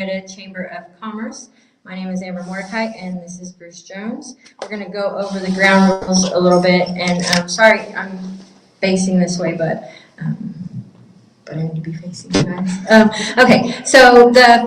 Henryetta Chamber of Commerce. My name is Amber Mordecai, and this is Bruce Jones. We're going to go over the ground rules a little bit, and sorry I'm facing this way, but I need to be facing you guys. Okay, so the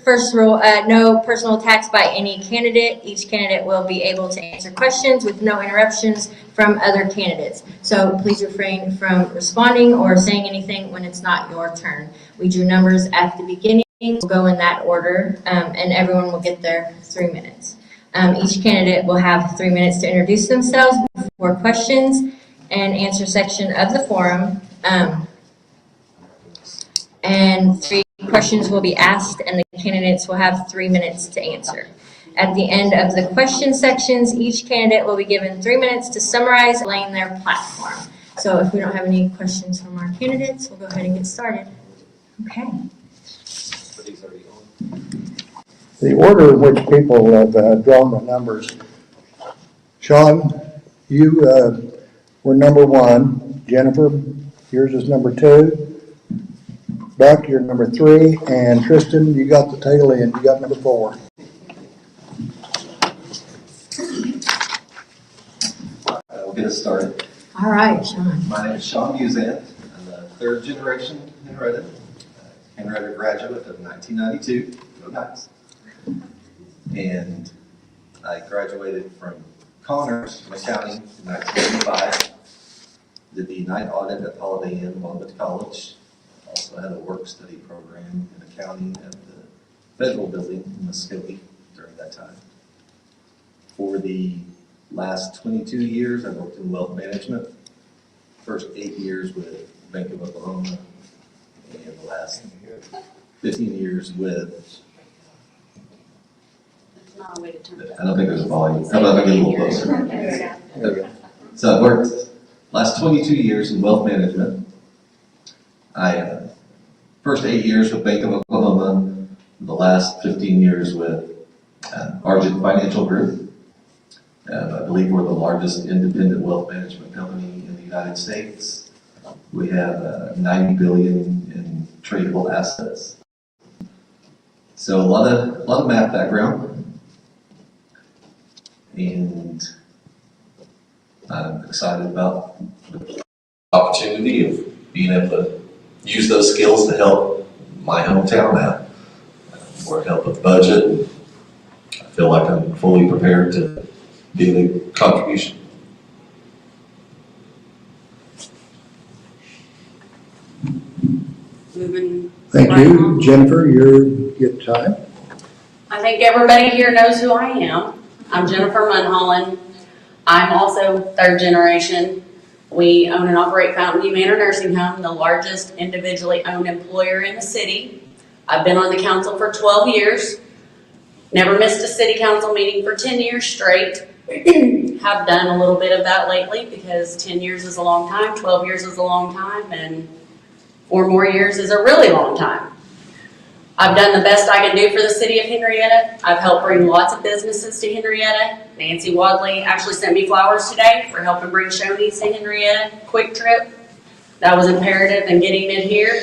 first rule, no personal attacks by any candidate. Each candidate will be able to answer questions with no interruptions from other candidates. So please refrain from responding or saying anything when it's not your turn. We drew numbers at the beginning. We'll go in that order, and everyone will get their 3 minutes. Each candidate will have 3 minutes to introduce themselves before questions and answer section of the forum. And 3 questions will be asked, and the candidates will have 3 minutes to answer. At the end of the question sections, each candidate will be given 3 minutes to summarize and explain their platform. So if we don't have any questions from our candidates, we'll go ahead and get started. Okay. The order in which people have drawn the numbers. Shawn, you were number 1. Jennifer, yours is number 2. Buck, you're number 3. And Tristan, you got the tail end. You got number 4. We'll get us started. All right, Shawn. My name is Shawn Lee Buzan. I'm a third generation Henryettan. Henryetta graduate of 1992. Go Knights. And I graduated from Connors Accounting in 1985. Did the night audit at Holiday Inn while I went to college. Also had a work study program in accounting at the federal building in Muskogee during that time. For the last 22 years, I worked in wealth management. First 8 years with Bank of Oklahoma, and the last 15 years with. There's not a way to turn it. I don't think there's a volume. How about if I get a little closer? Okay. So I worked last 22 years in wealth management. I first 8 years with Bank of Oklahoma, the last 15 years with Argent Financial Group. I believe we're the largest independent wealth management company in the United States. We have $90 billion in tradable assets. So a lot of math background, and I'm excited about the opportunity of being able to use those skills to help my hometown out, or help with budget. I feel like I'm fully prepared to give a contribution. Moving. Thank right you. on. Jennifer, you get time. I think everybody here knows who I am. I'm Jennifer Munholland. I'm also third generation. We own and operate Fountainview Manor Nursing Home, the largest individually owned employer in the city. I've been on the council for 12 years. Never missed a city council meeting for 10 years straight. Have done a little bit of that lately because 10 years is a long time, 12 years is a long time, and 4 more years is a really long time. I've done the best I can do for the city of Henryetta. I've helped bring lots of businesses to Henryetta. Nancy Wadley actually sent me flowers today for helping bring Shoney's to Henryetta. Quick Trip. That was imperative in getting it here.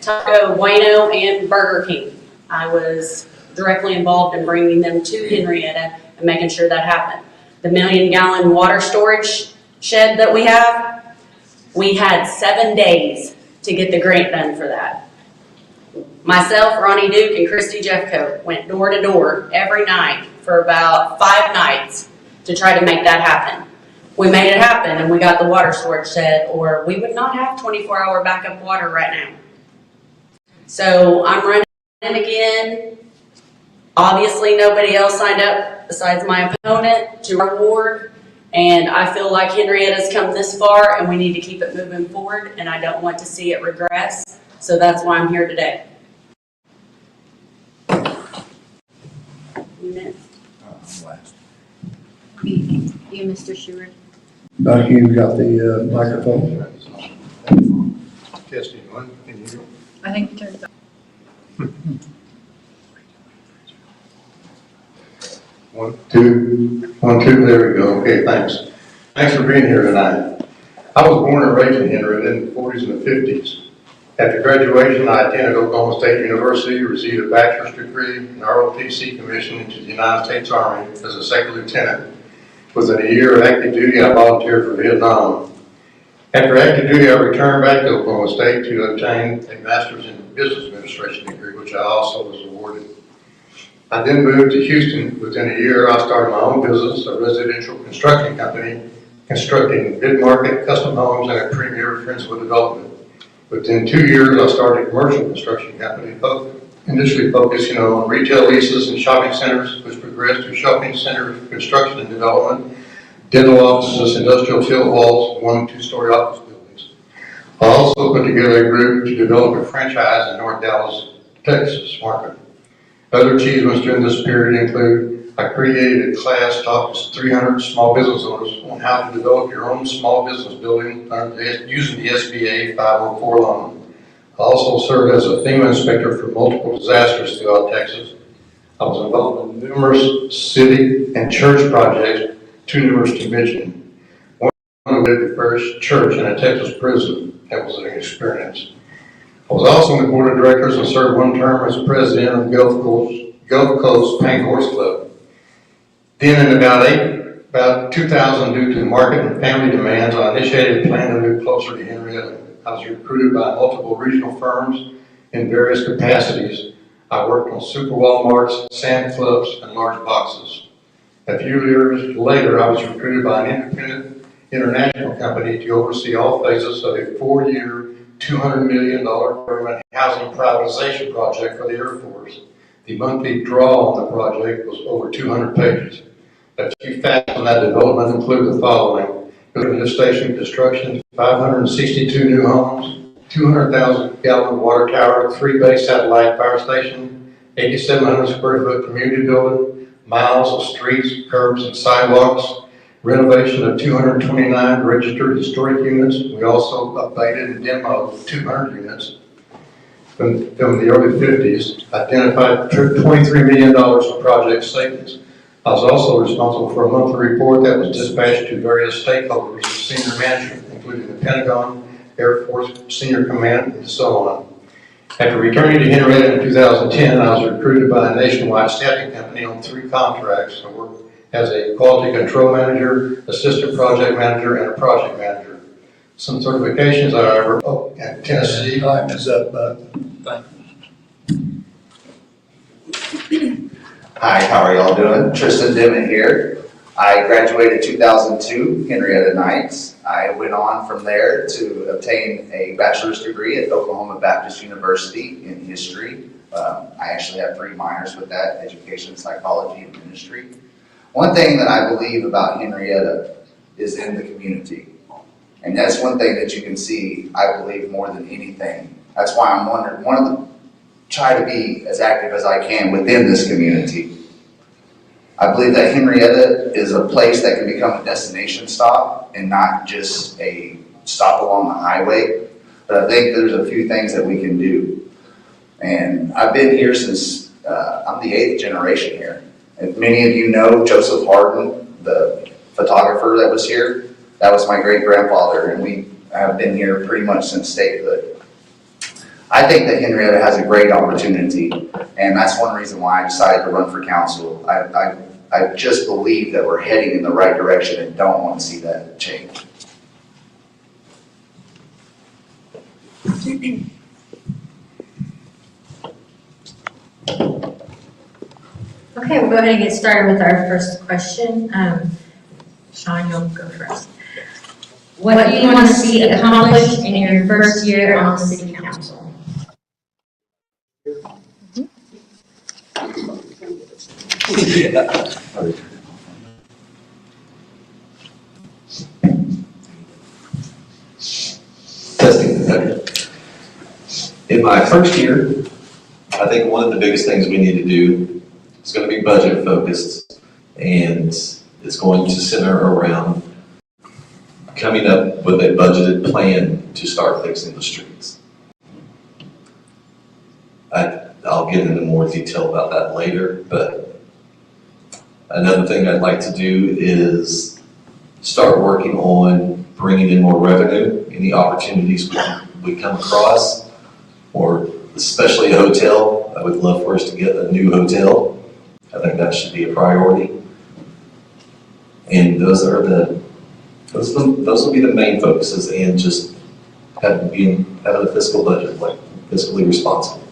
Taco Bueno and Burger King. I was directly involved in bringing them to Henryetta and making sure that happened. The 1 million gallon water storage shed that we have, we had 7 days to get the grant done for that. Myself, Ronnie Duke, and Christy Jeffcoat went door to door every night for about 5 nights to try to make that happen. We made it happen, and we got the water storage shed, or we would not have 24-hour backup water right now. So I'm running again. Obviously, nobody else signed up besides my opponent to our ward, and I feel like Henrietta's come this far, and we need to keep it moving forward, and I don't want to see it regress. So that's why I'm here today. You, Mr. Sheward. Buck, you got the microphone. Testing 1, can you hear? I think you turned it on. 1, 2, 1, 2, there we go. Okay, thanks. Thanks for being here tonight. I was born and raised in Henryetta in the 40s and the 50s. After graduation, I attended Oklahoma State University, received a bachelor's degree and ROTC commission into the United States Army as a second lieutenant. Within a year of active duty, I volunteered for Vietnam. After active duty, I returned back to Oklahoma State to obtain a master's in business administration degree, which I also was awarded. I then moved to Houston. Within a year, I started my own business, a residential construction company, constructing mid-market custom homes and a premier principal development. Within 2 years, I started a commercial construction company, initially focusing on retail leases and shopping centers, which progressed to shopping center construction and development, dental offices, industrial tilt walls, 1- and 2-story office buildings. I also put together a group to develop a franchise in North Dallas, Texas market. Other achievements during this period include I created a class taught to 300 small business owners on how to develop your own small business building using the SBA 504 loan. I also served as a FEMA inspector for multiple disasters throughout Texas. I was involved in numerous city and church projects, too numerous to mention. One of the first church in a Texas prison. That was an experience. I was also on the board of directors and served one term as president of Gulf Coast Paint Horse Club. Then in about 2000, due to market and family demands, I initiated a plan to move closer to Henryetta. I was recruited by multiple regional firms in various capacities. I worked on super Walmarts, sand clubs, and large boxes. A few years later, I was recruited by an independent international company to oversee all phases of a 4-year, $200 million government housing privatization project for the Air Force. The monthly draw on the project was over 200 pages. A few facts on that development include the following: lift station construction, 562 new homes, 200,000 gallon water tower, 3-bay satellite fire station, 8,700 square foot community building, miles of streets, curbs, and sidewalks, renovation of 229 registered historic units. We also updated and demoed 200 units from the early 50s, identified $23 million of project savings. I was also responsible for a monthly report that was dispatched to various stakeholders, senior management, including the Pentagon, Air Force Senior Command, and so on. After returning to Henryetta in 2010, I was recruited by a nationwide staffing company on 3 contracts. I worked as a quality control manager, assistant project manager, and a project manager. Some certifications, however, at Tennessee. Time is up, thank you. Hi, how are y'all doing? Tristan, Demmitt here. I graduated 2002, Henryetta Knights. I went on from there to obtain a bachelor's degree at Oklahoma Baptist University in history. I actually have 3 minors with that, education, psychology, and ministry. One thing that I believe about Henryetta is in the community. And that's one thing that you can see, I believe, more than anything. That's why I'm try to be as active as I can within this community. I believe that Henryetta is a place that can become a destination stop and not just a stop along the highway. But I think there's a few things that we can do. And I've been here since, I'm the 8th generation here. If many of you know Joseph Harden, the photographer that was here, that was my great-grandfather, and we have been here pretty much since statehood. I think that Henryetta has a great opportunity, and that's one reason why I decided to run for council. I just believe that we're heading in the right direction and don't want to see that change. Okay, we'll go ahead and get started with our first question. Shawn, you'll go first. What do you want to see accomplished in your first year on the city council? Testing. Okay. In my first year, I think one of the biggest things we need to do is going to be budget focused, and it's going to center around coming up with a budgeted plan to start fixing the streets. I'll get into more detail about that later, but another thing I'd like to do is start working on bringing in more revenue, any opportunities we come across. or especially a hotel. I would love for us to get a new hotel. I think that should be a priority. And those will be the main focuses, and just having a fiscal budget, like fiscally responsible.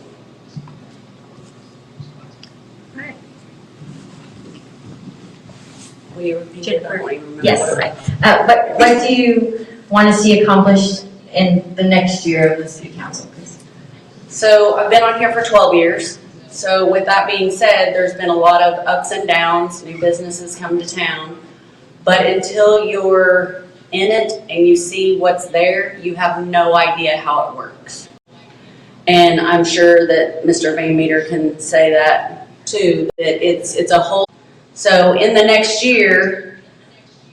Will you repeat it? I don't even remember. Yes. What do you want to see accomplished in the next year of the city council, please? So I've been on here for 12 years. So with that being said, there's been a lot of ups and downs, new businesses come to town. But until you're in it and you see what's there, you have no idea how it works. And I'm sure that Mr. Van Meter can say that too, that it's a whole. So in the next year,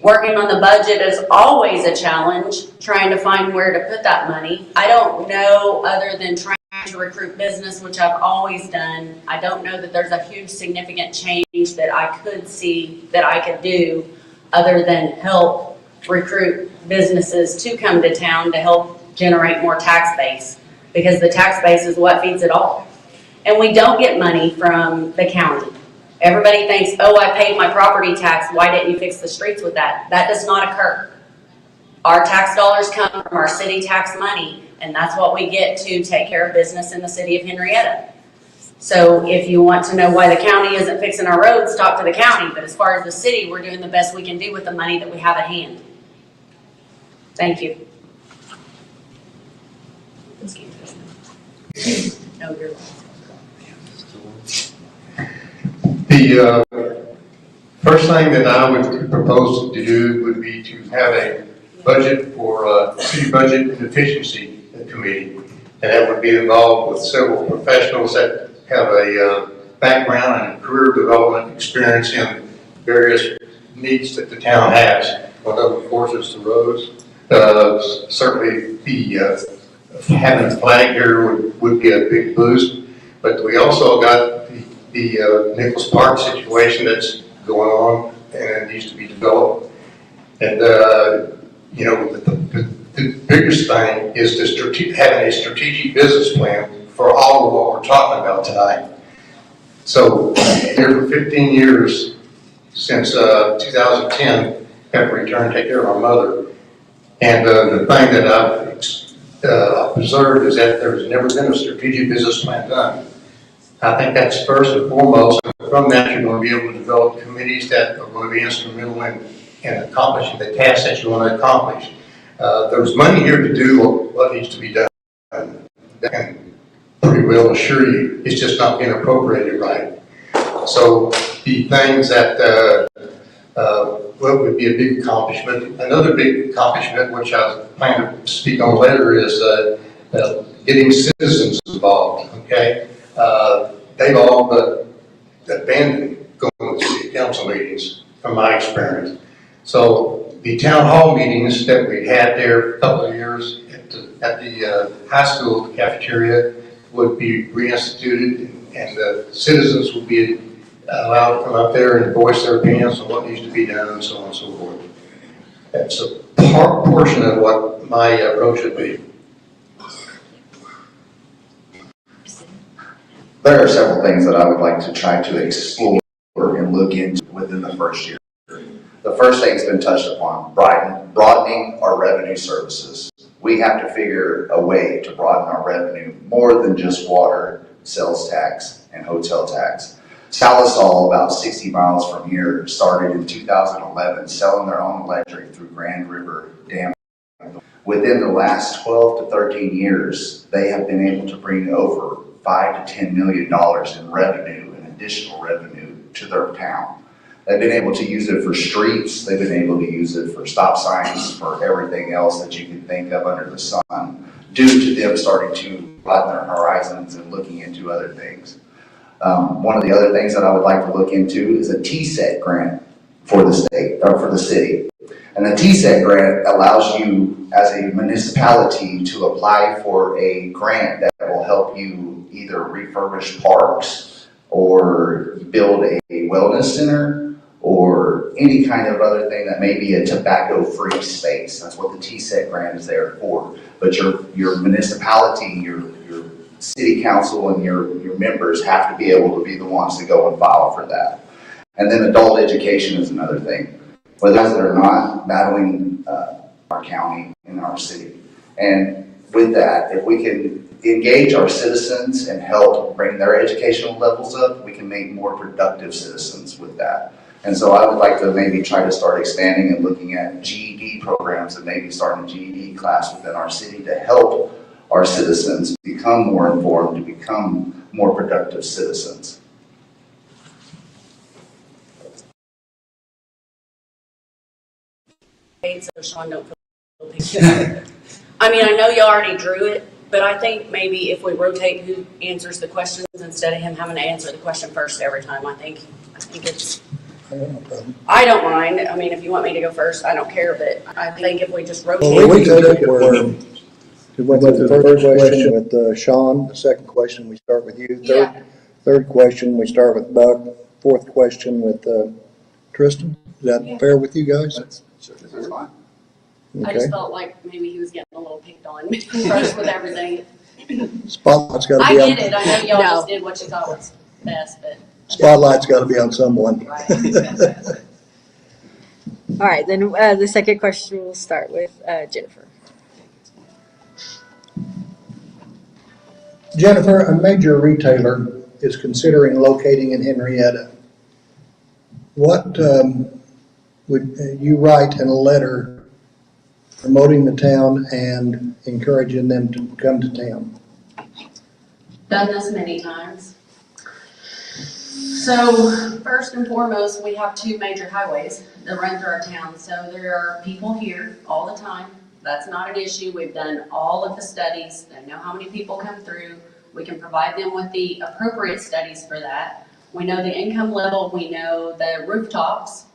working on the budget is always a challenge, trying to find where to put that money. I don't know, other than trying to recruit business, which I've always done, I don't know that there's a huge significant change that I could see that I could do other than help recruit businesses to come to town to help generate more tax base, because the tax base is what feeds it all. And we don't get money from the county. Everybody thinks, oh, I paid my property tax, why didn't you fix the streets with that? That does not occur. Our tax dollars come from our city tax money, and that's what we get to take care of business in the city of Henryetta. So if you want to know why the county isn't fixing our roads, talk to the county. But as far as the city, we're doing the best we can do with the money that we have at hand. Thank you. No, you're welcome. The first thing that I would propose to do would be to have a budget for city budget and efficiency committee. And that would be involved with several professionals that have a background and career development experience in various needs that the town has. One of them, of course, is the roads. Certainly having a flag here would be a big boost. But we also got the Nichols Park situation that's going on, and it needs to be developed. And you know, the biggest thing is having a strategic business plan for all of what we're talking about tonight. So here for 15 years, since 2010, after returned to take care of my mother. And the thing that I've observed is that there's never been a strategic business plan done. I think that's first and foremost. And from that, you're going to be able to develop committees that are going to be instrumental in accomplishing the tasks that you want to accomplish. There's money here to do what needs to be done. I can pretty well assure you it's just not being appropriated right. So the things that what would be a big accomplishment, another big accomplishment, which I plan to speak on later, is getting citizens involved. Okay. They've all but abandoned going to city council meetings, from my experience. So the town hall meetings that we had there a couple of years at the high school cafeteria would be reinstituted, and the citizens would be allowed to come up there and voice their opinions on what needs to be done, and so on and so forth. That's a portion of what my approach would be. There are several things that I would like to try to explore and look into within the first year. The first thing's been touched upon, broadening our revenue services. We have to figure a way to broaden our revenue more than just water, sales tax, and hotel tax. Salisol, about 60 miles from here, started in 2011 selling their own electric through Grand River Dam. Within the last 12 to 13 years, they have been able to bring over $5 to $10 million in revenue and additional revenue to their town. They've been able to use it for streets. They've been able to use it for stop signs, for everything else that you can think of under the sun, due to them starting to broaden their horizons and looking into other things. One of the other things that I would like to look into is a TSET grant for the state, or for the city. And the TSET grant allows you as a municipality to apply for a grant that will help you either refurbish parks or build a wellness center or any kind of other thing that may be a tobacco-free space. That's what the TSET grant is there for. But your municipality, your city council and your members have to be able to be the ones to go and file for that. And then adult education is another thing. For those that are not battling our county and our city. And with that, if we can engage our citizens and help bring their educational levels up, we can make more productive citizens with that. And so I would like to maybe try to start expanding and looking at GED programs and maybe starting a GED class within our city to help our citizens become more informed, to become more productive citizens. So Shawn don't feel big. I mean, I know you already drew it, but I think maybe if we rotate who answers the questions instead of him having to answer the question first every time, I think it's, I don't mind. I mean, if you want me to go first, I don't care, but I think if we just rotate. Well, we took it where we went through the first question with Shawn, the second question we start with you, Yeah. third question we start with Buck, fourth question with Tristan. Is that fair with you guys? That's fine. I Okay. just felt like maybe he was getting a little picked on first with everything. Spotlight's got to I be get it. I know y'all just did what you thought was best, but. Spotlight's got to be on someone. Right. All right, then the second question will start with Jennifer. Jennifer, a major retailer is considering locating in Henryetta. What would you write in a letter promoting the town and encouraging them to come to town? Done this many times. So first and foremost, we have two major highways that run through our town. So there are people here all the time. That's not an issue. We've done all of the studies. They know how many people come through. We can provide them with the appropriate studies for that. We know the income level. We know the rooftops.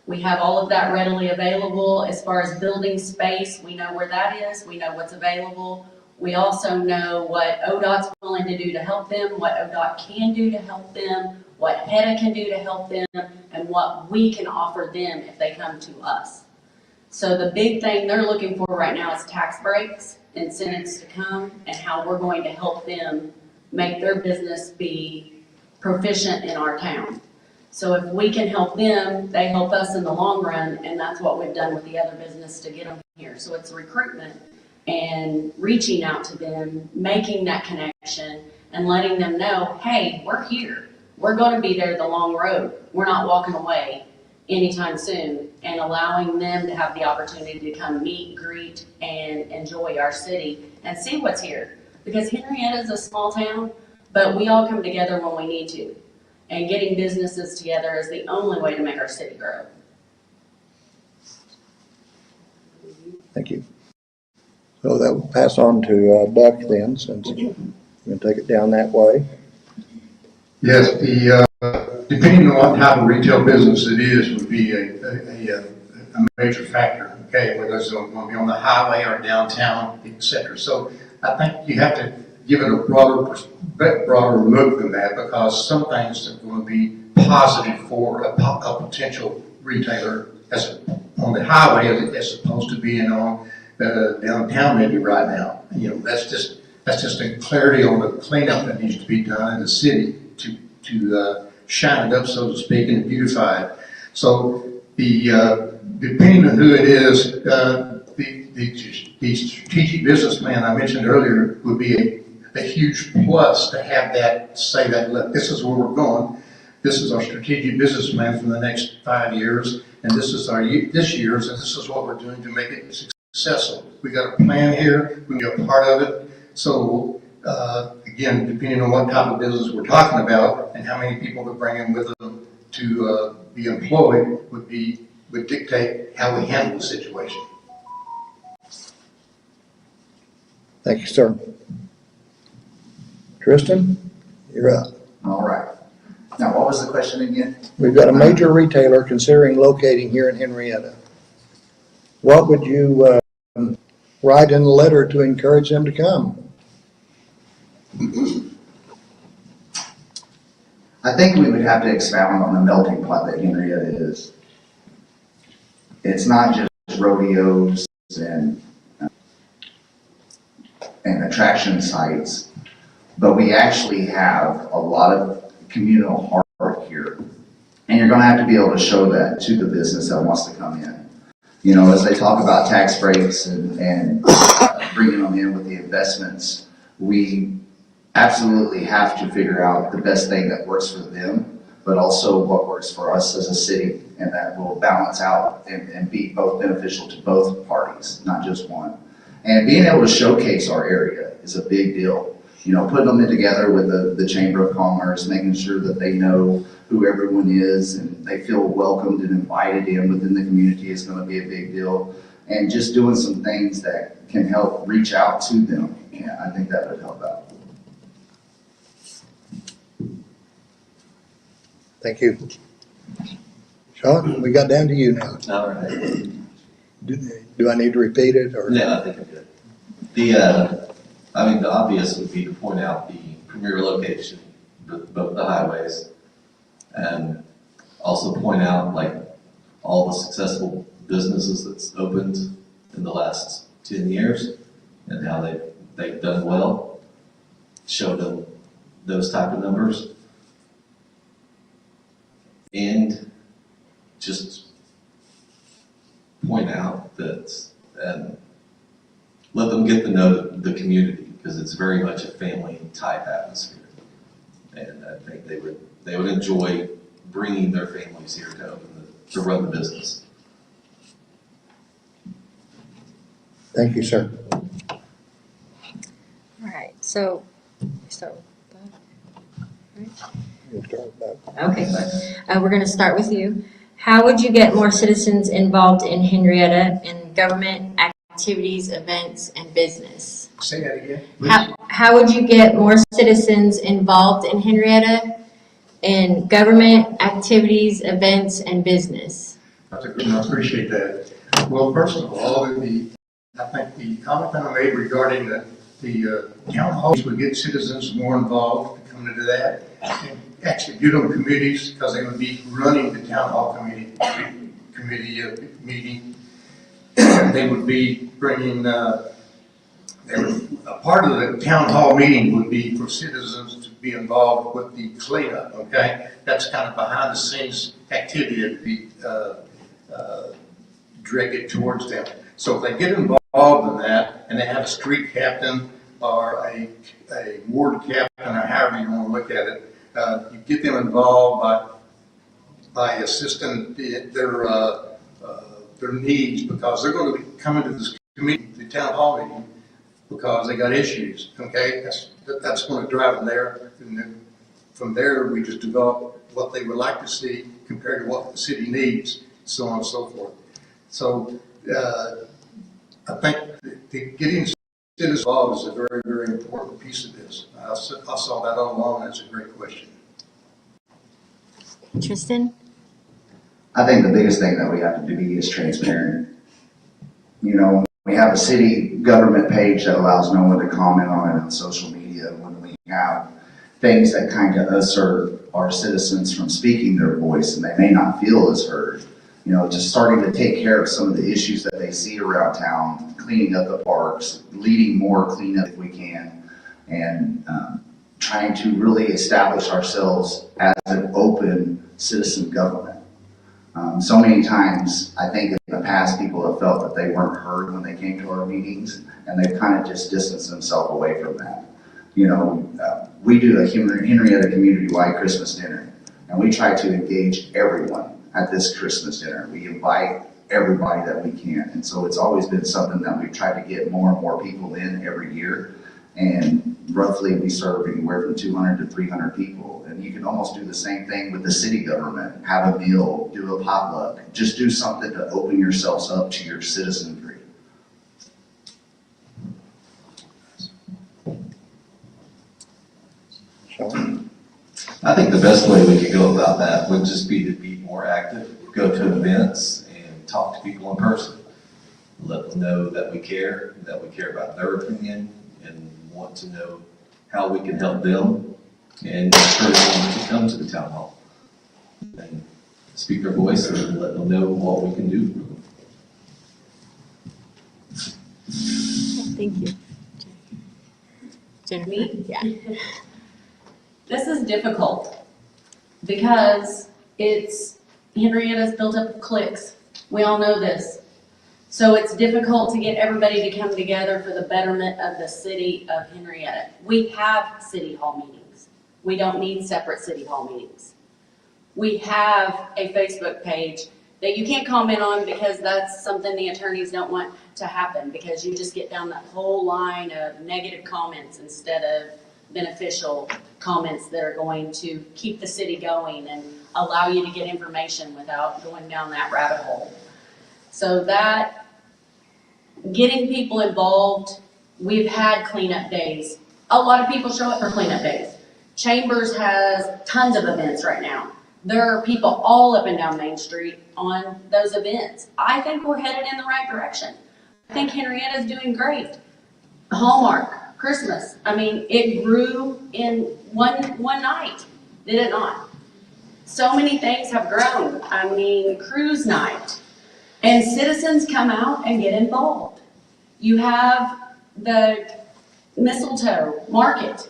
We have all of that readily available. As far as building space, we know where that is. We know what's available. We also know what ODOT's willing to do to help them, what ODOT can do to help them, what HEDA can do to help them, and what we can offer them if they come to us. So the big thing they're looking for right now is tax breaks, incentives to come, and how we're going to help them make their business be proficient in our town. So if we can help them, they help us in the long run, and that's what we've done with the other business to get them here. So it's recruitment and reaching out to them, making that connection, and letting them know, hey, we're here. We're going to be there the long road. We're not walking away anytime soon, and allowing them to have the opportunity to come meet, greet, and enjoy our city and see what's here. Because Henryetta is a small town, but we all come together when we need to. And getting businesses together is the only way to make our city grow. Thank you. So that will pass on to Buck then, since you're going to take it down that way. Yes, depending on what type of retail business it is would be a major factor, okay, whether it's going to be on the highway or downtown, et cetera. So I think you have to give it a broader look than that, because some things are going to be positive for a potential retailer on the highway as opposed to being on downtown maybe right now. You know, that's just a clarity on the cleanup that needs to be done in the city to shine it up, so to speak, and beautify it. So depending on who it is, the strategic businessman I mentioned earlier would be a huge plus to have that, say that, look, this is where we're going. This is our strategic businessman for the next 5 years, and this is this year's, and this is what we're doing to make it successful. We got a plan here. We can be a part of it. So again, depending on what type of business we're talking about and how many people to bring in with them to be employed would dictate how we handle the situation. Thank you, sir. Tristan, you're up. All right. Now, what was the question again? We've got a major retailer considering locating here in Henryetta. What would you write in the letter to encourage them to come? I think we would have to expound on the melting pot that Henryetta is. It's not just rodeos and attraction sites, but we actually have a lot of communal heart here. And you're gonna have to be able to show that to the business that wants to come in. You know, as they talk about tax breaks and bringing them in with the investments, we absolutely have to figure out the best thing that works for them, but also what works for us as a city, and that will balance out and be both beneficial to both parties, not just one. And being able to showcase our area is a big deal. You know, putting them together with the Chamber of Commerce, making sure that they know who everyone is and they feel welcomed and invited in within the community is gonna be a big deal. And just doing some things that can help reach out to them, yeah, I think that would help out. Thank you. Shawn, we got down to you now. All right. Do I need to repeat it, or? Yeah, I think I'm good. The obvious would be to point out the premier location, both the highways, and also point out like all the successful businesses that's opened in the last 10 years and how they've done well. Show them those type of numbers. And just point out that, and let them get to know the community, because it's very much a family type atmosphere. And I think they would enjoy bringing their families here to run the business. Thank you, sir. All right, so, We'll start with that. okay, we're gonna start with you. How would you get more citizens involved in Henryetta in government activities, events, and business? Say that again. How would you get more citizens involved in Henryetta in government activities, events, and business? That's a good one. I appreciate that. Well, first of all, I think the comment that I made regarding the town halls would get citizens more involved to come into that, and actually get them committees, because they would be running the town hall committee meeting. They would be bringing, a part of the town hall meeting would be for citizens to be involved with the cleanup, okay? That's kind of behind the scenes activity that would be directed towards them. So if they get involved in that, and they have a street captain or a ward captain, or however you want to look at it, you get them involved by assisting their needs, because they're going to be coming to this committee, the town hall meeting, because they got issues, okay? That's going to drive them there, and then from there, we just develop what they would like to see compared to what the city needs, so on and so forth. So, I think getting citizens involved is a very, very important piece of this. I saw that all along, that's a great question. Tristan? I think the biggest thing that we have to be is transparent. You know, we have a city government page that allows no one to comment on it on social media. When we have things that kind of assert our citizens from speaking their voice, and they may not feel as heard. You know, just starting to take care of some of the issues that they see around town, cleaning up the parks, leading more cleanup if we can, and trying to really establish ourselves as an open citizen government. So many times, I think in the past, people have felt that they weren't heard when they came to our meetings, and they've kind of just distanced themselves away from that. You know, we do a Henryetta community-wide Christmas dinner, and we try to engage everyone at this Christmas dinner. We invite everybody that we can, and so it's always been something that we've tried to get more and more people in every year, and roughly we serve anywhere from 200 to 300 people. And you can almost do the same thing with the city government. Have a meal, do a potluck, just do something to open yourselves up to your citizenry. Shawn? I think the best way we could go about that would just be to be more active, go to events and talk to people in person. Let them know that we care about their opinion, and want to know how we can help them, and encourage them to come to the town hall and speak their voice and let them know what we can do for them. Thank you. Me? Yeah. This is difficult because Henrietta's built up of cliques. We all know this. So it's difficult to get everybody to come together for the betterment of the city of Henryetta. We have city hall meetings. We don't need separate city hall meetings. We have a Facebook page that you can't comment on because that's something the attorneys don't want to happen, because you just get down that whole line of negative comments instead of beneficial comments that are going to keep the city going and allow you to get information without going down that rabbit hole. So that, getting people involved, we've had cleanup days. A lot of people show up for cleanup days. Chambers has tons of events right now. There are people all up and down Main Street on those events. I think we're headed in the right direction. I think Henrietta's doing great. Hallmark, Christmas, I mean, it grew in one night, did it not? So many things have grown. I mean, cruise night. And citizens come out and get involved. You have the mistletoe market.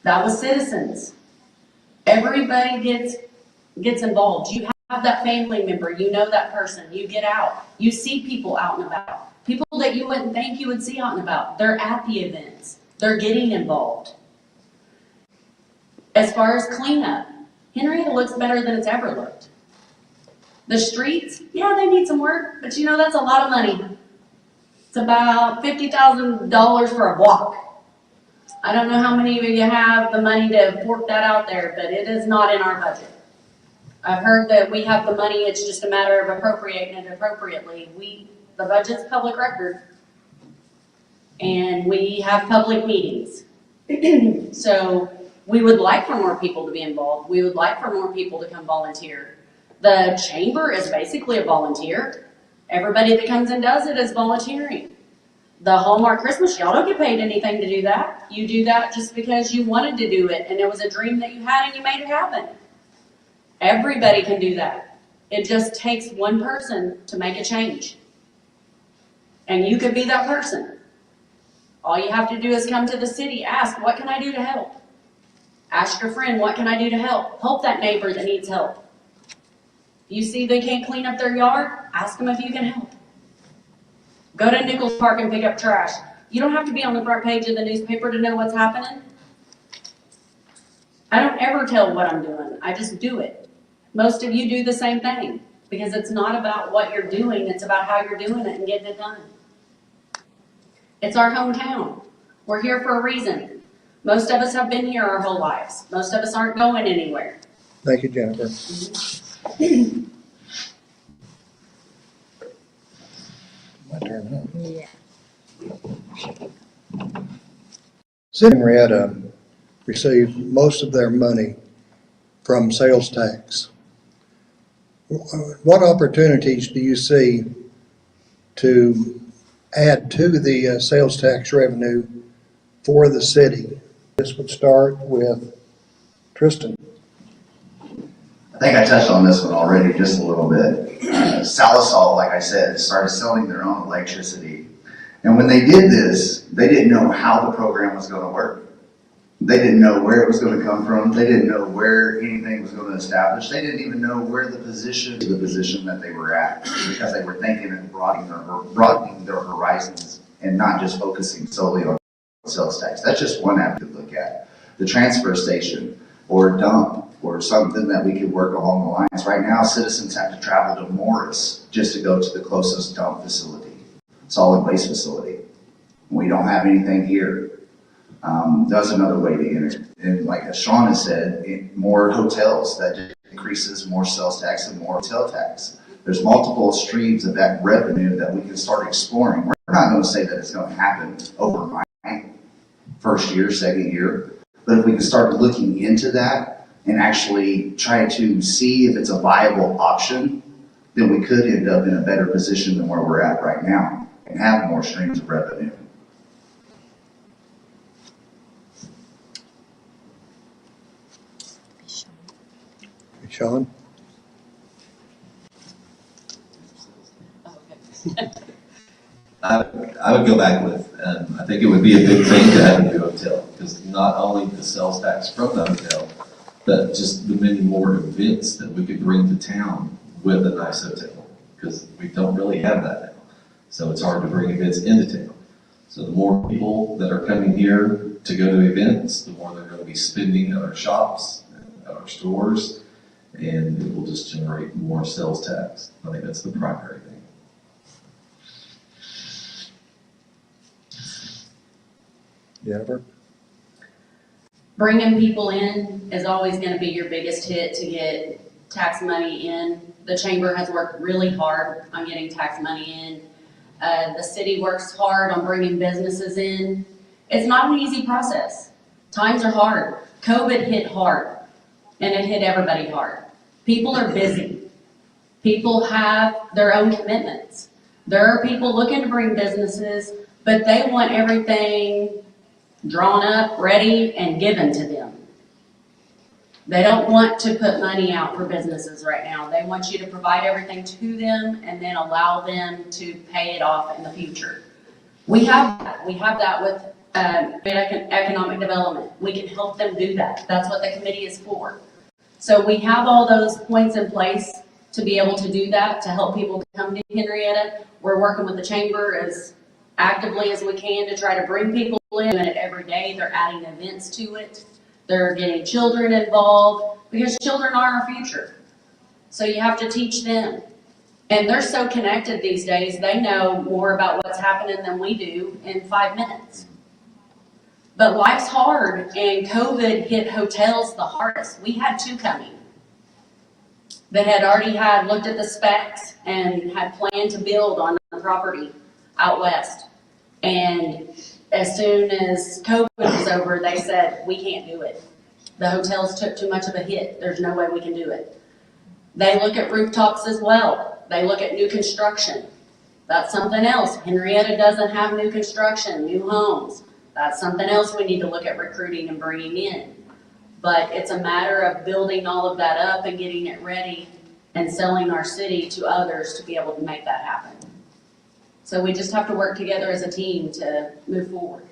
That was citizens. Everybody gets involved. You have that family member, you know that person, you get out. You see people out and about. People that you wouldn't think you would see out and about. They're at the events. They're getting involved. As far as cleanup, Henryetta looks better than it's ever looked. The streets, yeah, they need some work, but you know, that's a lot of money. It's about $50,000 for a block. I don't know how many of you have the money to fork that out there, but it is not in our budget. I've heard that we have the money, it's just a matter of appropriating it appropriately. The budget's public record, and we have public meetings. So we would like for more people to be involved. We would like for more people to come volunteer. The chamber is basically a volunteer. Everybody that comes and does it is volunteering. The Hallmark Christmas, y'all don't get paid anything to do that. You do that just because you wanted to do it and it was a dream that you had and you made it happen. Everybody can do that. It just takes one person to make a change. And you could be that person. All you have to do is come to the city, ask, what can I do to help? Ask your friend, what can I do to help? Help that neighbor that needs help. You see they can't clean up their yard, ask them if you can help. Go to Nichols Park and pick up trash. You don't have to be on the front page of the newspaper to know what's happening. I don't ever tell what I'm doing, I just do it. Most of you do the same thing, because it's not about what you're doing, it's about how you're doing it and getting it done. It's our hometown. We're here for a reason. Most of us have been here our whole lives. Most of us aren't going anywhere. Thank you, Jennifer. My turn, huh? Yeah. City of Henryetta received most of their money from sales tax. What opportunities do you see to add to the sales tax revenue for the city? This would start with Tristan. I think I touched on this one already just a little bit. Salisol, like I said, started selling their own electricity. And when they did this, they didn't know how the program was going to work. They didn't know where it was going to come from. They didn't know where anything was going to establish. They didn't even know where the position that they were at, because they were thinking of broadening their horizons and not just focusing solely on sales tax. That's just one avenue to look at. The transfer station or dump or something that we could work along the lines. Right now, citizens have to travel to Morris just to go to the closest dump facility, solid waste facility. We don't have anything here. That's another way to enter. And like as Shawn has said, more hotels, that just increases more sales tax and more hotel tax. There's multiple streams of that revenue that we can start exploring. We're not going to say that it's going to happen overnight, first year, second year, but if we can start looking into that and actually try to see if it's a viable option, then we could end up in a better position than where we're at right now and have more streams of revenue. Shawn? I would go back with, I think it would be a good thing to have a new hotel, because is not only the sales tax from the hotel, but just the many more events that we could bring to town with a nice hotel, because we don't really have that now. So it's hard to bring events into town. So the more people that are coming here to go to events, the more they're going to be spending at our shops, at our stores, and it will just generate more sales tax. I think that's the primary thing. Jennifer? Bringing people in is always gonna be your biggest hit to get tax money in. The chamber has worked really hard on getting tax money in. The city works hard on bringing businesses in. It's not an easy process. Times are hard. COVID hit hard, and it hit everybody hard. People are busy. People have their own commitments. There are people looking to bring businesses, but they want everything drawn up, ready, and given to them. They don't want to put money out for businesses right now. They want you to provide everything to them and then allow them to pay it off in the future. We have that. We have that with economic development. We can help them do that. That's what the committee is for. So we have all those points in place to be able to do that, to help people come to Henryetta. We're working with the chamber as actively as we can to try to bring people in, and every day they're adding events to it. They're getting children involved, because children are our future. So you have to teach them. And they're so connected these days, they know more about what's happening than we do in 5 minutes. But life's hard, and COVID hit hotels the hardest. We had 2 coming that had already looked at the specs and had planned to build on the property out west. And as soon as COVID was over, they said, we can't do it. The hotels took too much of a hit. There's no way we can do it. They look at rooftops as well. They look at new construction. That's something else. Henryetta doesn't have new construction, new homes. That's something else we need to look at recruiting and bringing in. But it's a matter of building all of that up and getting it ready and selling our city to others to be able to make that happen. So we just have to work together as a team to move forward.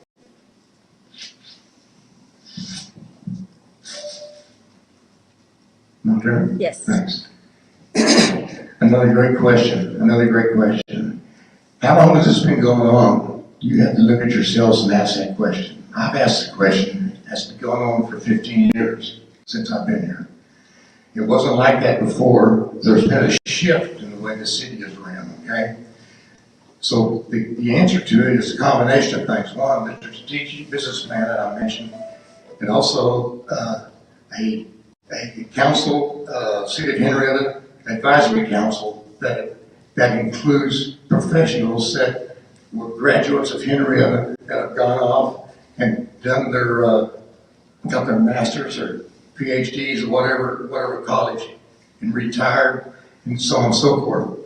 My turn? Yes. Thanks. Another great question. How long has this been going on? You have to look at yourselves and ask that question. I've asked the question. It's been going on for 15 years since I've been here. It wasn't like that before. There's been a shift in the way the city is ran, okay? So the answer to it is a combination of things. One, the strategic business plan that I mentioned, and also a council, City of Henryetta Advisory Council that includes professionals that were graduates of Henryetta that have gone off and done got their masters or PhDs or whatever college and retired and so on and so forth.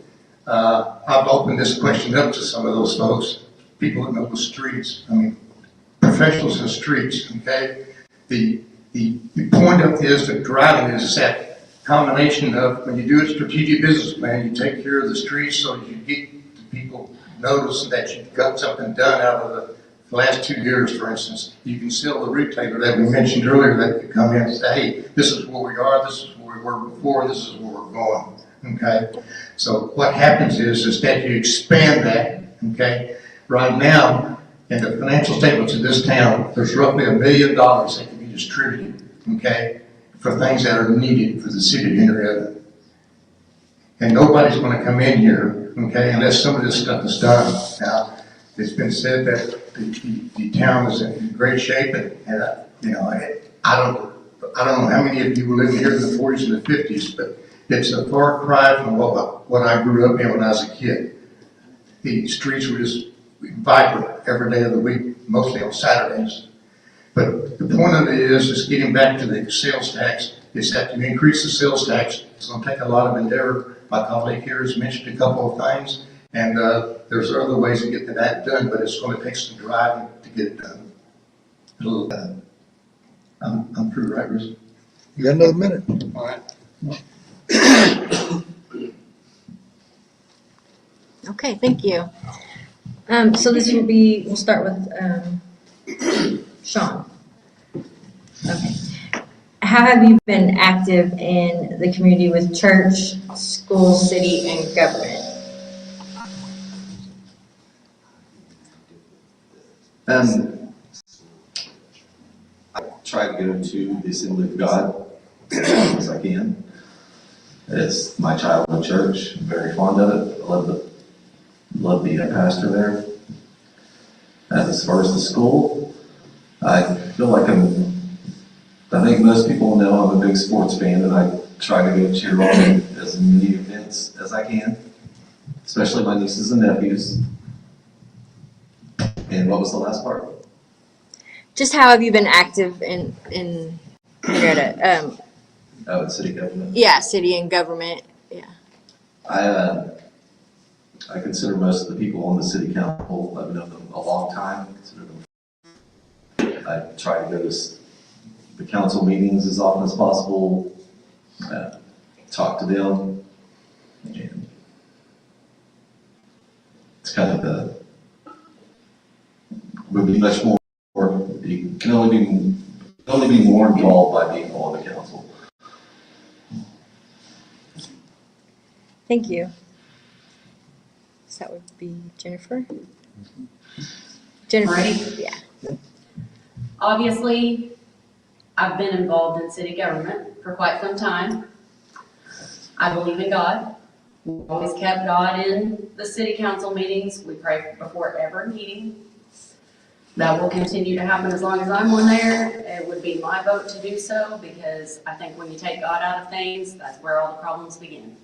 I've opened this question up to some of those folks, people that know the streets. I mean, professionals in the streets, okay? The point of this, the driving is that combination of when you do a strategic business plan, you take care of the streets so you get the people notice that you've got something done out of the last 2 years, for instance. You can sell the retailer that we mentioned earlier that could come in and say, hey, this is where we are, this is where we were before, this is where we're going, okay? So what happens is that you expand that, okay? Right now, in the financial statements of this town, there's roughly $1 million that can be distributed, okay, for things that are needed for the city of Henryetta. And nobody's going to come in here, okay, unless some of this stuff is done. Now, it's been said that the town is in great shape, and you know, I don't know how many of you were living here in the 40s and the 50s, but it's a far cry from what I grew up in when I was a kid. The streets were just vibrant every day of the week, mostly on Saturdays. But the point of it is getting back to the sales tax, is that to increase the sales tax, it's going to take a lot of endeavor. My colleague here has mentioned a couple of things, and there's other ways to get that done, but it's going to take some driving to get it done. I'm through, right, Bruce? You got another minute. All right. Okay, thank you. So this will we'll start with Shawn. Okay. How have you been active in the community with church, school, city, and government? I try to go to the Assembly of God as often as I can. It's my childhood church. I'm very fond of it. I love being a pastor there. As far as the school, I feel like I think most people know I'm a big sports fan, and I try to go cheer on as many events as I can, especially my nieces and nephews. And what was the last part? Just how have you been active in Henryetta? Oh, it's city government. Yeah, city and government. Yeah. I consider most of the people on the city council, I've known them a long time. I try to go to the council meetings as often as possible, talk to them. And it's kind of would be much more, you can only be more involved by being on the council. Thank you. So that would be Jennifer. Jennifer. Ready? Yeah. Obviously, I've been involved in city government for quite some time. I believe in God. We've always kept God in the city council meetings. We pray before every meeting. That will continue to happen as long as I'm on there. It would be my vote to do so, because I think when you take God out of things, that's where all the problems begin.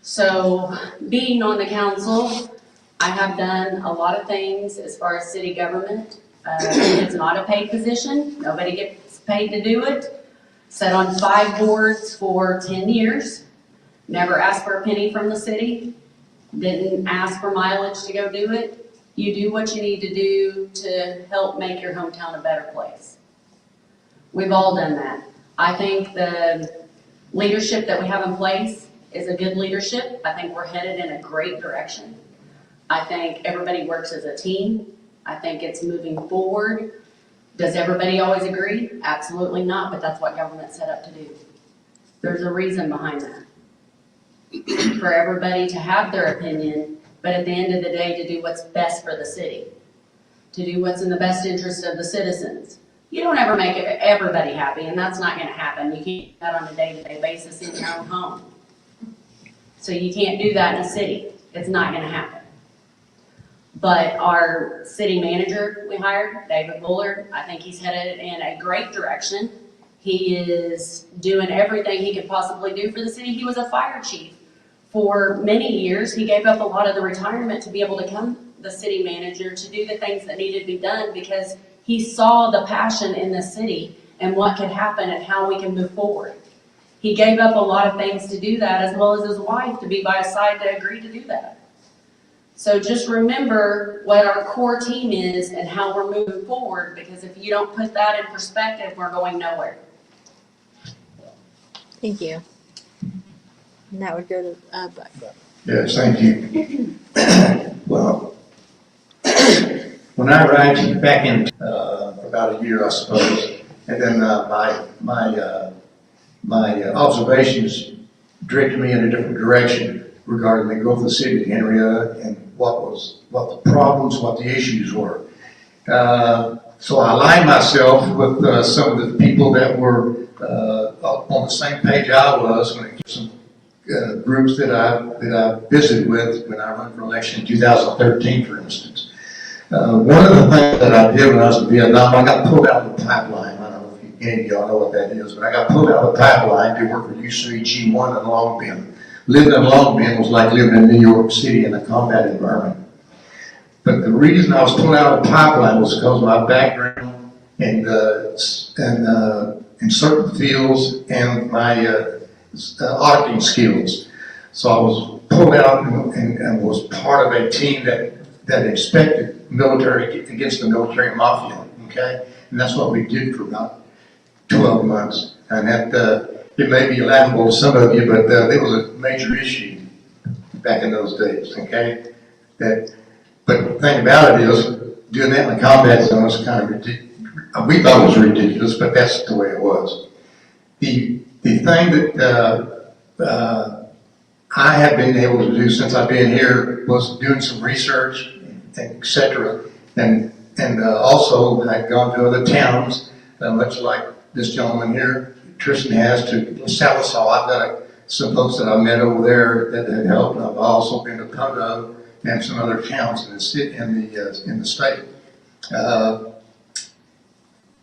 So, being on the council, I have done a lot of things as far as city government. It's not a paid position. Nobody gets paid to do it. Sat on 5 boards for 10 years. Never asked for a penny from the city. Didn't ask for mileage to go do it. You do what you need to do to help make your hometown a better place. We've all done that. I think the leadership that we have in place is a good leadership. I think we're headed in a great direction. I think everybody works as a team. I think it's moving forward. Does everybody always agree? Absolutely not, but that's what government's set up to do. There's a reason behind that. For everybody to have their opinion, but at the end of the day, to do what's best for the city, to do what's in the best interest of the citizens. You don't ever make everybody happy, and that's not going to happen. You can't do that on a day-to-day basis in your own home. So you can't do that in a city. It's not going to happen. But our city manager we hired, David Bullard, I think he's headed in a great direction. He is doing everything he could possibly do for the city. He was a fire chief for many years. He gave up a lot of the retirement to be able to become the city manager to do the things that needed to be done, because he saw the passion in the city and what could happen and how we can move forward. He gave up a lot of things to do that, as well as his wife to be by his side to agree to do that. So just remember what our core team is and how we're moving forward, because if you don't put that in perspective, we're going nowhere. Thank you. And that would go to Buck. Yes, thank you. Well, when I arrived back in for about a year, I suppose, and then my observations directed me in a different direction regarding the growth of the city of Henryetta and what the problems, what the issues were. So I aligned myself with some of the people that were on the same page I was when it came to some groups that I visited with when I ran for election in 2013, for instance. One of the things that I did when I was in Vietnam, I got pulled out of the pipeline. I don't know if any of y'all know what that is, but I got pulled out of the pipeline to work for UCG1 in Long Binh. Living in Long Binh was like living in New York City in a combat environment. But the reason I was pulled out of the pipeline was because of my background and in certain fields and my auditing skills. So I was pulled out and was part of a team that inspected military against the military mafia, okay? And that's what we did for about 12 months. And that, it may be laughable to some of you, but it was a major issue back in those days, okay? But the thing about it is, doing that in the combat zone is kind of we thought it was ridiculous, but that's the way it was. The thing that I have been able to do since I've been here was doing some research, et cetera, and also I've gone to other towns, much like this gentleman here, Tristan has, to Salisaw. I've got some folks that I met over there that have helped, and I've also been to Pono and some other towns in the state.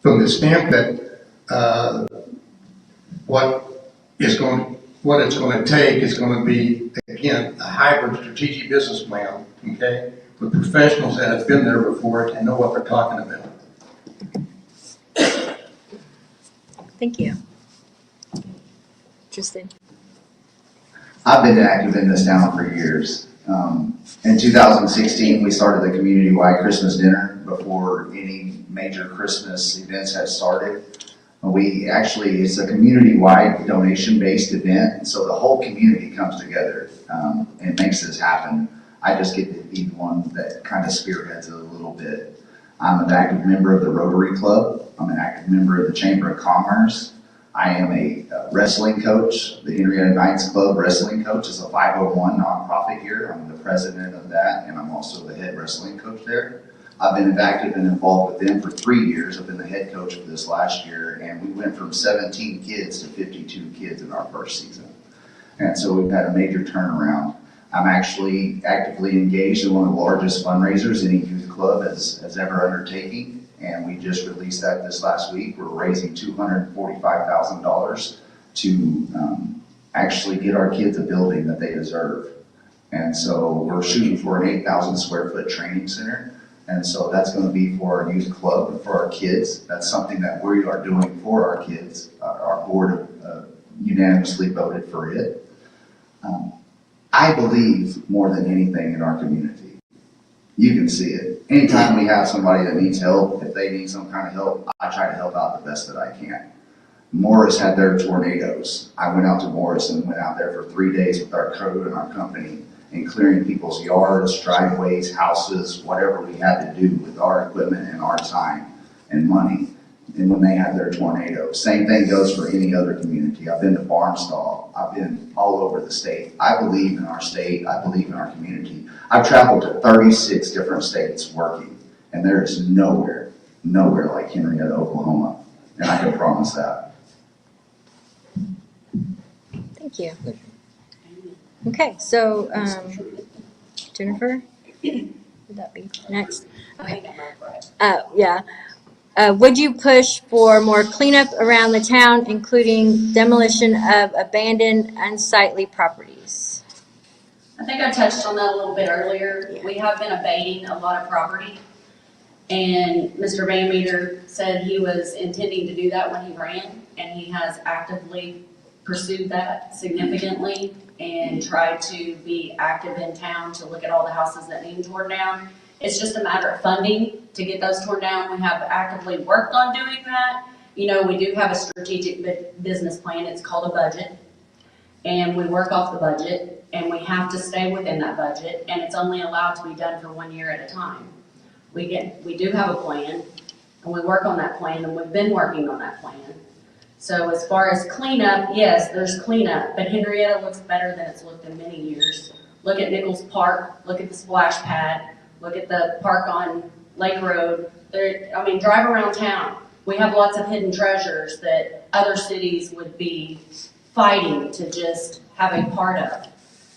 From the stamp that what it's going to take is going to be, again, a hybrid strategic business plan, okay, with professionals that have been there before and know what they're talking about. Thank you. Tristan. I've been active in this town for years. In 2016, we started the community-wide Christmas dinner before any major Christmas events had started. It's a community-wide donation-based event, so the whole community comes together and makes this happen. I just get to be the one that kind of spearheads it a little bit. I'm an active member of the Rotary Club. I'm an active member of the Chamber of Commerce. I am a wrestling coach. The Henryetta Knights Club wrestling coach is a 501 nonprofit here. I'm the president of that, and I'm also the head wrestling coach there. I've been active and involved with them for 3 years. I've been the head coach for this last year, and we went from 17 kids to 52 kids in our first season. And so we've had a major turnaround. I'm actually actively engaged in one of the largest fundraisers any youth club has ever undertaken, and we just released that this last week. We're raising $245,000 to actually get our kids a building that they deserve. And so we're shooting for an 8,000 square foot training center. And so that's going to be for our youth club and for our kids. That's something that we are doing for our kids. Our board unanimously voted for it. I believe more than anything in our community. You can see it. Anytime we have somebody that needs help, if they need some kind of help, I try to help out the best that I can. Morris had their tornadoes. I went out to Morris and went out there for 3 days with our crew and our company and clearing people's yards, driveways, houses, whatever we had to do with our equipment and our time and money. And when they had their tornadoes, same thing goes for any other community. I've been to Barnstall. I've been all over the state. I believe in our state. I believe in our community. I've traveled to 36 different states working, and there is nowhere like Henryetta, Oklahoma. And I can promise that. Thank you. Okay, so Jennifer, would that be next? Okay. Yeah. Would you push for more cleanup around the town, including demolition of abandoned, unsightly properties? I think I touched on that a little bit earlier. Yeah. We have been abating a lot of property. And Mr. Van Meter said he was intending to do that when he ran, and he has actively pursued that significantly and tried to be active in town to look at all the houses that need torn down. It's just a matter of funding to get those torn down. We have actively worked on doing that. You know, we do have a strategic business plan. It's called a budget. And we work off the budget, and we have to stay within that budget, and it's only allowed to be done for 1 year at a time. We do have a plan, and we work on that plan, and we've been working on that plan. So as far as cleanup, yes, there's cleanup, but Henryetta looks better than it's looked in many years. Look at Nichols Park, look at the splash pad, look at the park on Lake Road. Drive around town. We have lots of hidden treasures that other cities would be fighting to just have a part of.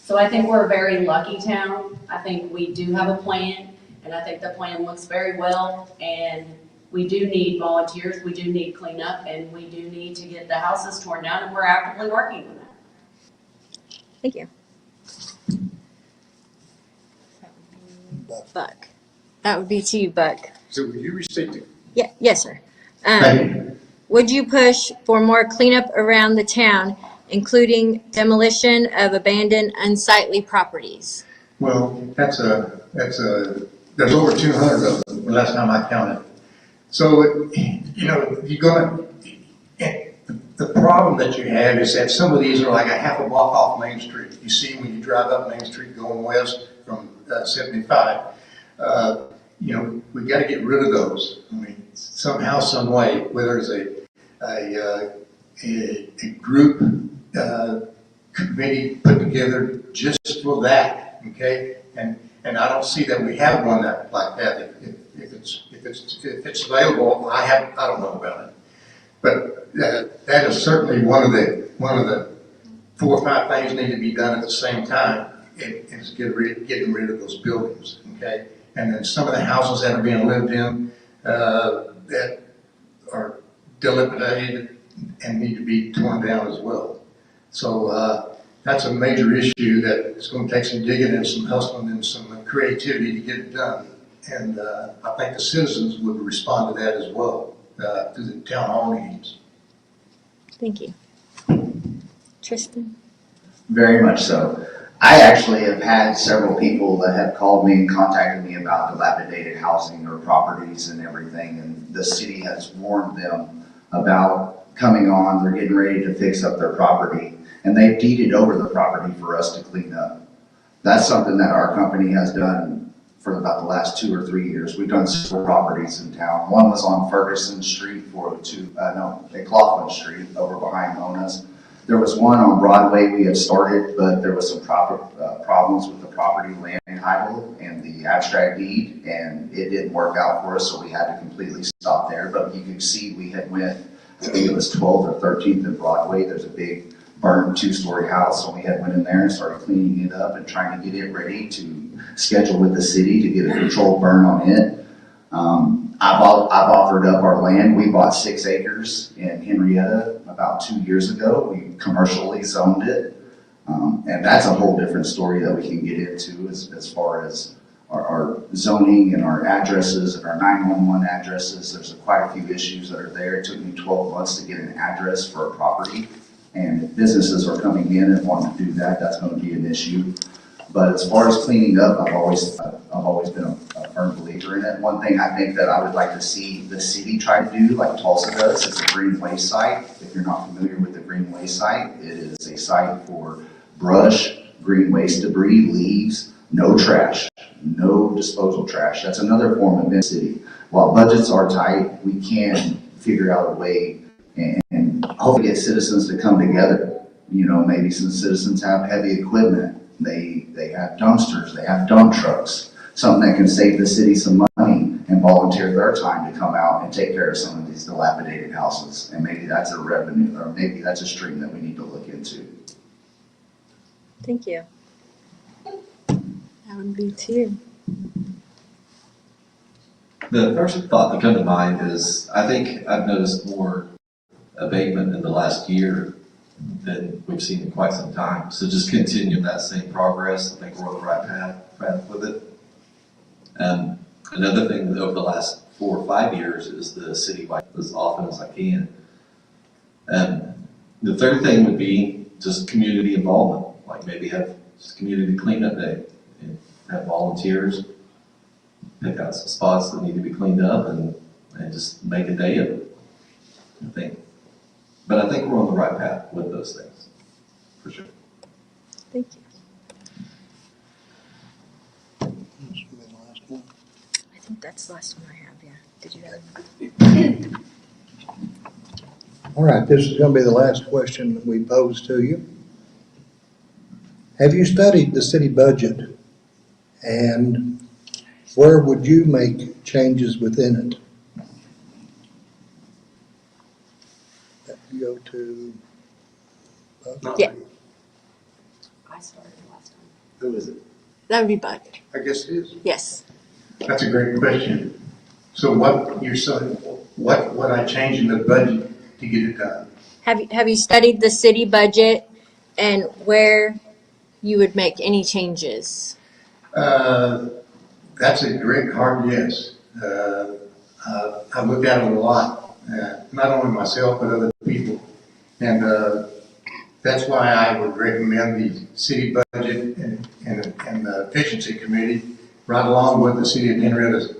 So I think we're a very lucky town. I think we do have a plan, and I think the plan looks very well, and we do need volunteers, we do need cleanup, and we do need to get the houses torn down, and we're actively working on that. Thank you. Buck. That would be to you, Buck. So will you restate the? Yeah, yes, sir. Thank you. Would you push for more cleanup around the town, including demolition of abandoned, unsightly properties? Well, there's over 200 of them, the last time I counted. So, the problem that you have is that some of these are like a half a block off Main Street. You see when you drive up Main Street going west from 75. We got to get rid of those. somehow, some way, whether it's a group, committee put together just for that, okay? And I don't see that we have one like that. If it's available, I don't know about it. But that is certainly one of the 4 or 5 things need to be done at the same time, is getting rid of those buildings, okay? And then some of the houses that are being lived in, that are dilapidated and need to be torn down as well. So, that's a major issue that it's gonna take some digging and some hustling and some creativity to get it done. And, I think the citizens would respond to that as well, through the town hall meetings. Thank you. Tristan? Very much so. I actually have had several people that have called me and contacted me about dilapidated housing or properties and everything, and the city has warned them about coming on, they're getting ready to fix up their property, and they've deeded over the property for us to clean up. That's something that our company has done for about the last 2 or 3 years. We've done several properties in town. One was on Ferguson Street, McLaughlin Street, over behind Mona's. There was one on Broadway we had started, but there was some problems with the property land title and the abstract deed, and it didn't work out for us, so we had to completely stop there. But you can see we had went, I think it was 12th or 13th and Broadway. There's a big burned 2-story house, so we had went in there and started cleaning it up and trying to get it ready to schedule with the city to get a controlled burn on it. I've offered up our land. We bought 6 acres in Henryetta about 2 years ago. We commercially zoned it. And that's a whole different story that we can get into as far as our zoning and our addresses and our 911 addresses. There's quite a few issues that are there. It took me 12 months to get an address for a property. And if businesses are coming in and wanting to do that, that's going to be an issue. But as far as cleaning up, I've always been a firm believer in it. One thing I think that I would like to see the city try to do, like Tulsa does, is a green waste site. If you're not familiar with the green waste site, it is a site for brush, green waste debris, leaves, no trash, no disposal trash. That's another form of density. While budgets are tight, we can figure out a way and hopefully get citizens to come together. You know, maybe some citizens have heavy equipment. They have dumpsters, they have dump trucks, something that can save the city some money and volunteer their time to come out and take care of some of these dilapidated houses. And maybe that's a revenue, or maybe that's a stream that we need to look into. Thank you. That would be 2. The first thought that comes to mind is, I think I've noticed more abatement in the last year than we've seen in quite some time. So just continue that same progress. I think we're on the right path with it. Another thing over the last 4 or 5 years is the citywide as often as I can. The third thing would be just community involvement, like maybe have just community cleanup day and have volunteers pick out some spots that need to be cleaned up and just make a day of it, I think. But I think we're on the right path with those things, for sure. Thank you. This will be the last one. I think that's the last one I have, yeah. Did you have? All right, this is going to be the last question that we pose to you. Have you studied the city budget, and where would you make changes within it? Go to. Yeah. I started last time. Who is it? That would be Bud. I guess it is. Yes. That's a great question. So what you're saying, what would I change in the budget to get it done? Have you studied the city budget and where you would make any changes? That's a great hard yes. I've looked at it a lot. Not only myself, but other people. And that's why I would recommend the city budget and the efficiency committee, right along with the city of Henrietta's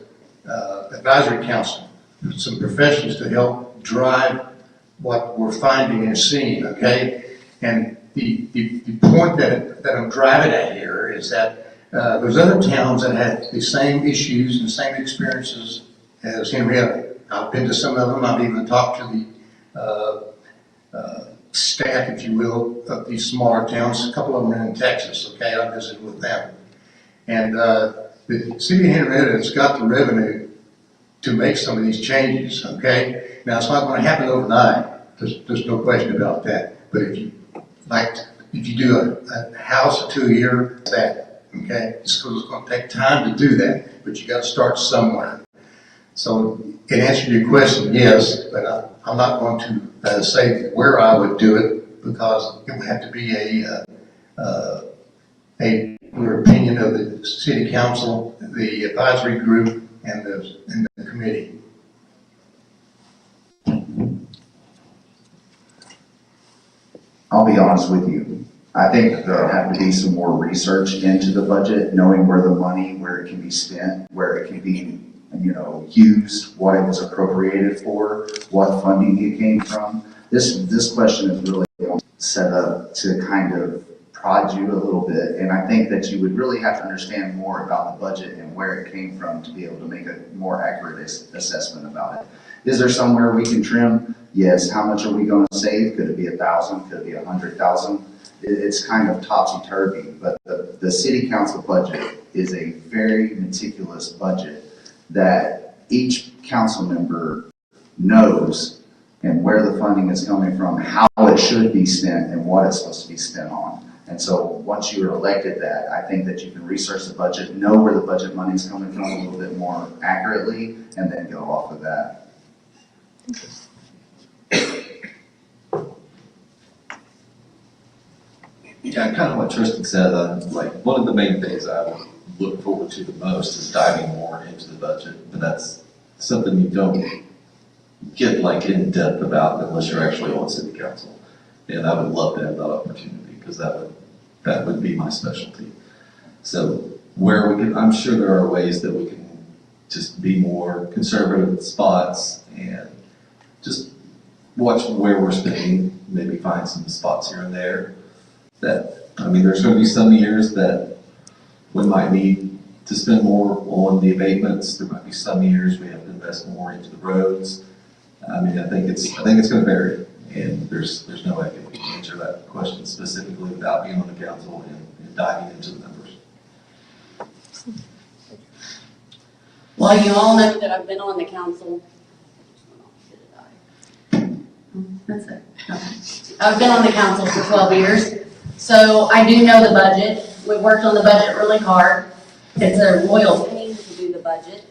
advisory council, some professionals to help drive what we're finding and seeing, okay? And the point that I'm driving at here is that there's other towns that have the same issues and same experiences as Henryetta. I've been to some of them, I've even talked to the staff, if you will, of these smaller towns. A couple of them are in Texas, okay, I visited with them. And the city of Henryetta has got the revenue to make some of these changes, okay? Now, it's not gonna happen overnight, there's no question about that. But if you do a house or 2 a year, that, okay? It's gonna take time to do that, but you gotta start somewhere. So, in answer to your question, yes, but I'm not going to say where I would do it, because it would have to be your opinion of the city council, the advisory group, and the committee. I'll be honest with you. I think there'll have to be some more research into the budget, knowing where the money, where it can be spent, where it can be, used, what it was appropriated for, what funding it came from. This question is really set up to kind of prod you a little bit, and I think that you would really have to understand more about the budget and where it came from to be able to make a more accurate assessment about it. Is there somewhere we can trim? Yes. How much are we going to save? Could it be 1,000? Could it be 100,000? It's kind of topsy-turvy, but the city council budget is a very meticulous budget that each council member knows, and where the funding is coming from, how it should be spent, and what it's supposed to be spent on. And so once you are elected that, I think that you can research the budget, know where the budget money is coming from a little bit more accurately, and then go off of that. Yeah, kind of what Tristan said, like, one of the main things I would look forward to the most is diving more into the budget, but that's something you don't get like in depth about unless you're actually on city council. And I would love to have that opportunity, because that would be my specialty. So where we can, I'm sure there are ways that we can just be more conservative with spots and just watch where we're spending, maybe find some spots here and there that, I mean, there's going to be some years that we might need to spend more on the abatements. There might be some years we have to invest more into the roads. I mean, I think it's going to vary, and there's no way we can answer that question specifically without being on the council and diving into the numbers. Well, you all know that I've been on the council. That's it. Okay. I've been on the council for 12 years, so I do know the budget. We worked on the budget really hard. It's a royal pain to do the budget.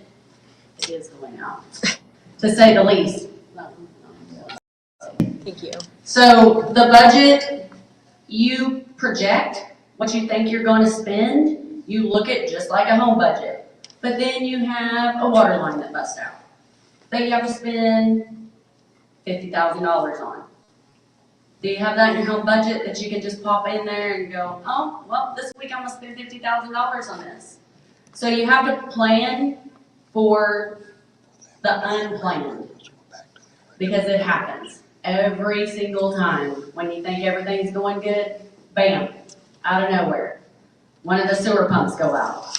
It is going out, to say the least. Thank you. So the budget, you project what you think you're going to spend. You look at just like a home budget. But then you have a water line that busts out that you have to spend $50,000 on. Do you have that in your home budget that you can just pop in there and go, oh, well, this week I'm going to spend $50,000 on this? So you have to plan for the unplanned, because it happens every single time. When you think everything's going good, bam, out of nowhere. One of the sewer pumps go out.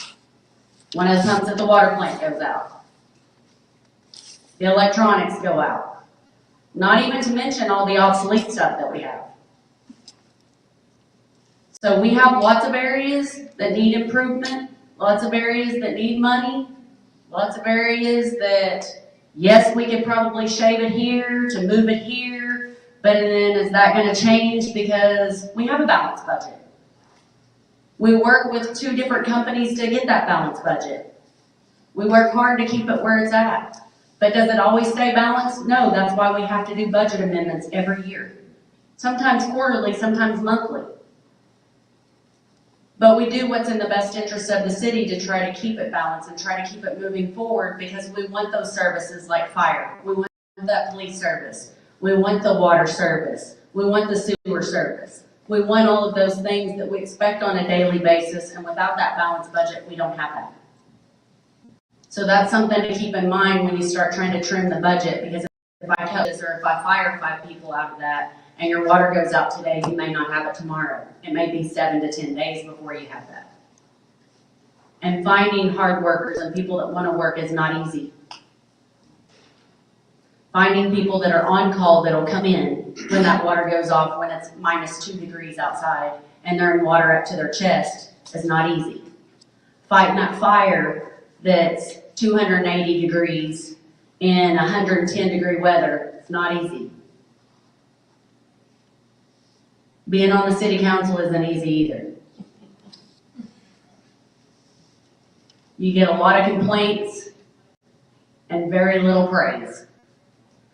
One of the pumps at the water plant goes out. The electronics go out. Not even to mention all the obsolete stuff that we have. So we have lots of areas that need improvement, lots of areas that need money, lots of areas that, yes, we could probably shave it here to move it here, but then is that going to change? Because we have a balanced budget. We work with 2 different companies to get that balanced budget. We work hard to keep it where it's at. But does it always stay balanced? No, that's why we have to do budget amendments every year. Sometimes quarterly, sometimes monthly. But we do what's in the best interest of the city to try to keep it balanced and try to keep it moving forward, because we want those services like fire. We want that police service. We want the water service. We want the sewer service. We want all of those things that we expect on a daily basis, and without that balanced budget, we don't have that. So that's something to keep in mind when you start trying to trim the budget, because if I cut this, or if I fire 5 people out of that, and your water goes out today, you may not have it tomorrow. It may be 7 to 10 days before you have that. And finding hard workers and people that want to work is not easy. Finding people that are on call that'll come in when that water goes off when it's -2 degrees outside and they're in water up to their chest is not easy. Fighting that fire that's 280 degrees in 110 degree weather, it's not easy. Being on the city council isn't easy either. You get a lot of complaints and very little praise.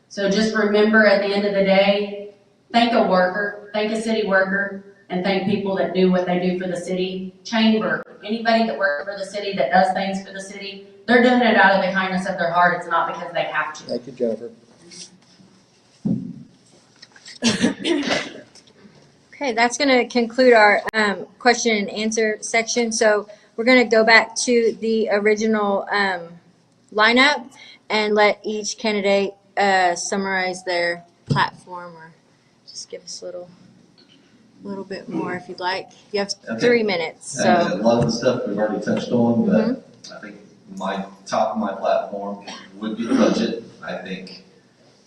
So just remember at the end of the day, thank a worker, thank a city worker, and thank people that do what they do for the city. Chamber, anybody that works for the city, that does things for the city, they're doing it out of the kindness of their heart. It's not because they have to. Thank you, Jennifer. Okay, that's going to conclude our question and answer section. So we're going to go back to the original lineup and let each candidate summarize their platform, or just give us a little bit more if you'd like. You have 3 minutes. A So lot of the stuff we've already touched on, but I think my top of my platform would be the budget. I think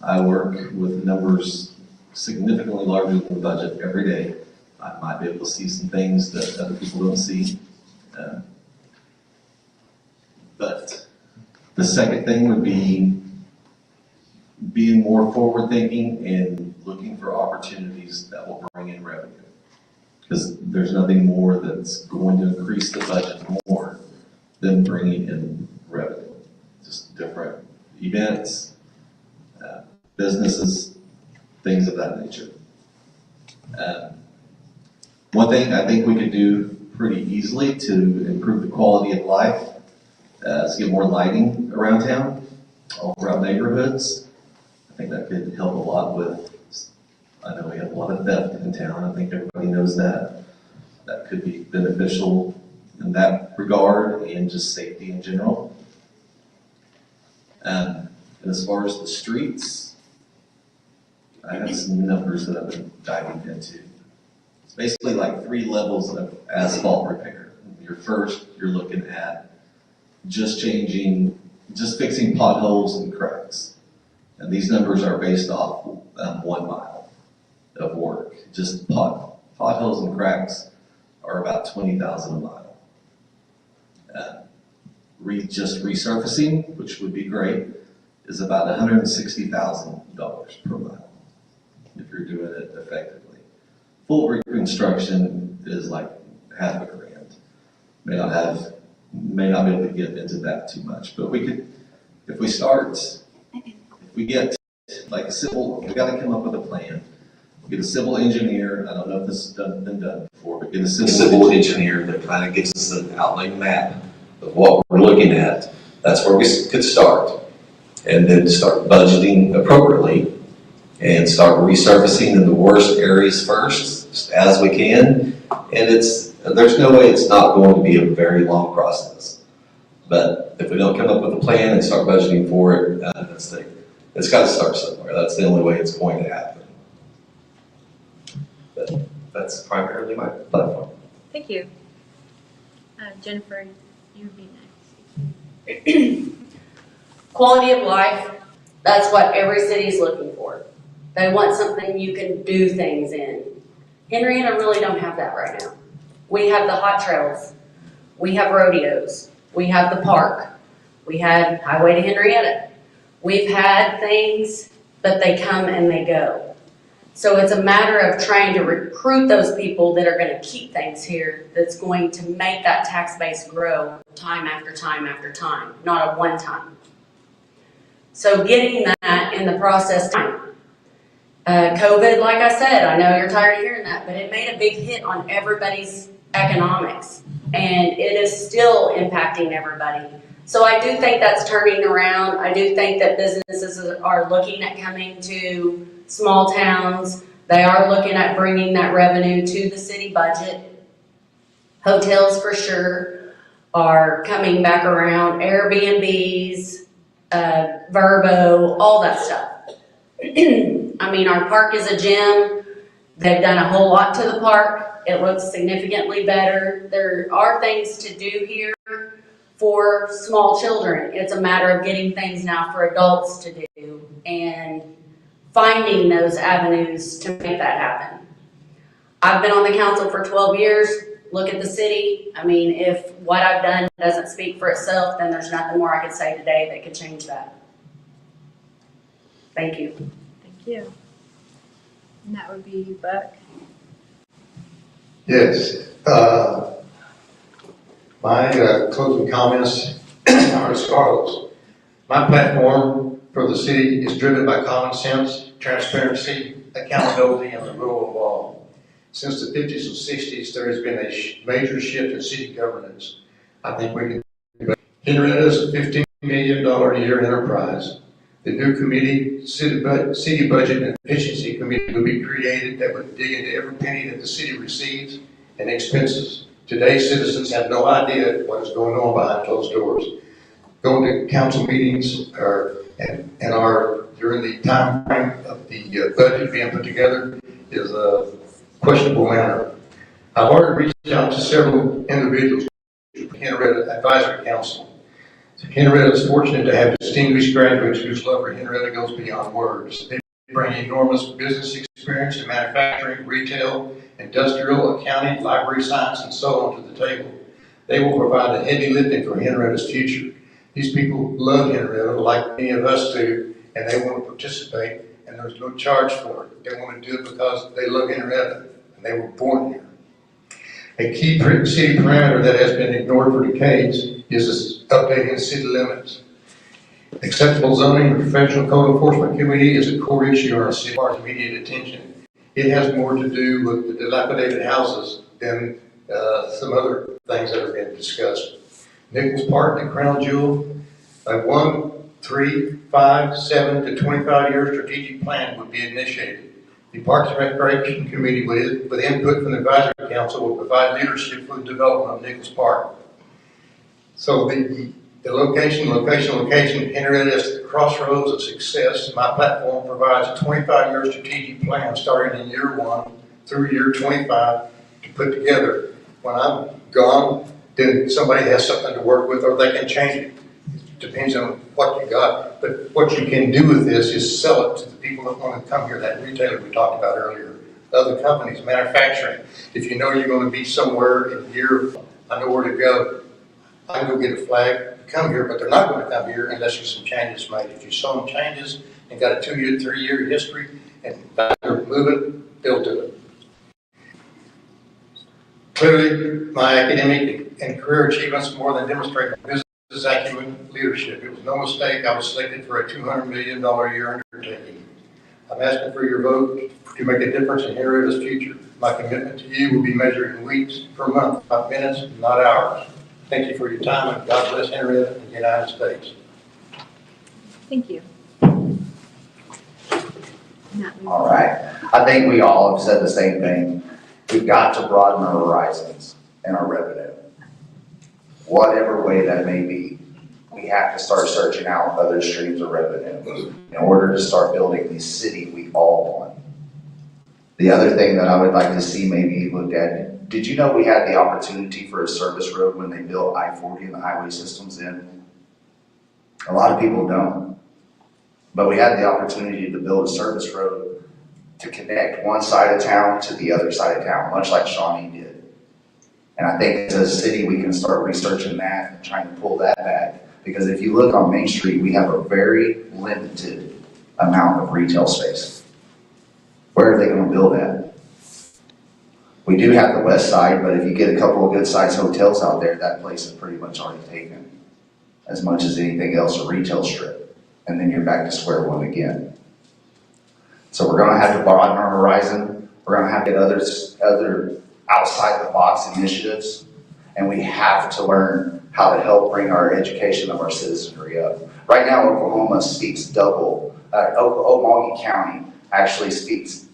I work with numbers significantly larger than the budget every day. I might be able to see some things that other people don't see. But the second thing would be being more forward-thinking and looking for opportunities that will bring in revenue. Because there's nothing more that's going to increase the budget more than bringing in revenue. Just different events, businesses, things of that nature. One thing I think we could do pretty easily to improve the quality of life is get more lighting around town, all around neighborhoods. I think that could help a lot with, I know we have a lot of theft in town. I think everybody knows that. That could be beneficial in that regard and just safety in general. And as far as the streets, I have some numbers that I've been diving into. It's basically like 3 levels of asphalt repair. You're looking at just fixing potholes and cracks. And these numbers are based off 1 mile of work. Just potholes and cracks are about $20,000 a mile. Just resurfacing, which would be great, is about $160,000 per mile if you're doing it effectively. Full reconstruction is like $500,000. May not be able to get into that too much, but we could, if we get like a civil, we got to come up with a plan. Get a civil engineer. I don't know if this has been done before, but get a civil engineer that kind of gives us an outline map of what we're looking at. That's where we could start, and then start budgeting appropriately, and start resurfacing in the worst areas first as we can. And there's no way it's not going to be a very long process. But if we don't come up with a plan and start budgeting for it, it's got to start somewhere. That's the only way it's going to happen. But that's primarily my platform. thank you. Jennifer, you would be next. Quality of life, that's what every city is looking for. They want something you can do things in. Henryetta really don't have that right now. We have the hot trails, we have rodeos, we have the park, we had Highway to Henryetta. We've had things, but they come and they go. So it's a matter of trying to recruit those people that are going to keep things here, that's going to make that tax base grow time after time after time, not a one time. So getting that in the process time. COVID, like I said, I know you're tired of hearing that, but it made a big hit on everybody's economics, and it is still impacting everybody. So I do think that's turning around. I do think that businesses are looking at coming to small towns. They are looking at bringing that revenue to the city budget. Hotels for sure are coming back around. Airbnbs, Verbo, all that stuff. I mean, our park is a gym. They've done a whole lot to the park. It looks significantly better. There are things to do here, for small children. It's a matter of getting things now for adults to do and finding those avenues to make that happen. I've been on the council for 12 years. Look at the city. I mean, if what I've done doesn't speak for itself, then there's nothing more I could say today that could change that. Thank you. Thank you. And that would be Buck. Yes, my closing comments are as follows. My platform for the city is driven by common sense, transparency, accountability, and the rule of law. Since the 50s and 60s, there has been a major shift in city governance. I think we can. Henryetta is a $15 million a year enterprise. The new committee, city budget and efficiency committee, will be created that would dig into every penny that the city receives and expenses. Today's citizens have no idea what is going on behind closed doors. Going to council meetings during the time frame of the budget being put together is a questionable manner. I've already reached out to several individuals from the Henryetta Advisory Council. Henryetta is fortunate to have distinguished graduates whose love for Henryetta goes beyond words. They bring enormous business experience in manufacturing, retail, industrial, accounting, library science, and so on to the table. They will provide the heavy lifting for Henrietta's future. These people love Henryetta like many of us do, and they want to participate, and there's no charge for it. They want to do it because they love Henryetta, and they were born here. A key city parameter that has been ignored for decades is updating the city limits. Acceptable zoning and professional code enforcement committee is a core issue in our city as far as immediate attention. It has more to do with the dilapidated houses than some other things that have been discussed. Nichols Park, the crown jewel, a 1, 3, 5, 7 to 25-year strategic plan would be initiated. The Parks and Recreation Committee, with input from the Advisory Council, will provide leadership for the development of Nichols Park. So the location, Henryetta is the crossroads of success. My platform provides a 25-year strategic plan starting in year 1 through year 25 to put together. When I'm gone, then somebody has something to work with, or they can change it. It depends on what you got. But what you can do with this is sell it to the people that want to come here, that retailer we talked about earlier, other companies, manufacturing. If you know you're going to be somewhere in a year, I know where to go. I can go get a flag to come here, but they're not going to come here unless there's some changes made. If you saw them changes and got a 2-year, 3-year history and they're moving, they'll do it. Clearly, my academic and career achievements more than demonstrate business acumen leadership. It was no mistake I was selected for a $200 million a year undertaking. I'm asking for your vote to make a difference in Henrietta's future. My commitment to you will be measured in weeks per month, not minutes, not hours. Thank you for your time, and God bless Henryetta and the United States. Thank you. All right. I think we all have said the same thing. We've got to broaden our horizons and our revenue. Whatever way that may be, we have to start searching out other streams of revenue in order to start building the city we all want. The other thing that I would like to see maybe looked at, did you know we had the opportunity for a service road when they built I-40 and the highway systems in? A lot of people don't. But we had the opportunity to build a service road to connect one side of town to the other side of town, much like Shoney did. And I think as a city, we can start researching that and trying to pull that back. Because if you look on Main Street, we have a very limited amount of retail space. Where are they going to build at? We do have the west side, but if you get a couple of good-sized hotels out there, that place is pretty much already taken. As much as anything else, a retail strip. And then you're back to square one again. So we're going to have to broaden our horizon. We're going to have to get other outside-the-box initiatives. And we have to learn how to help bring our education of our citizenry up. Right now, Oklahoma speaks double. Oklahoma County actually speaks,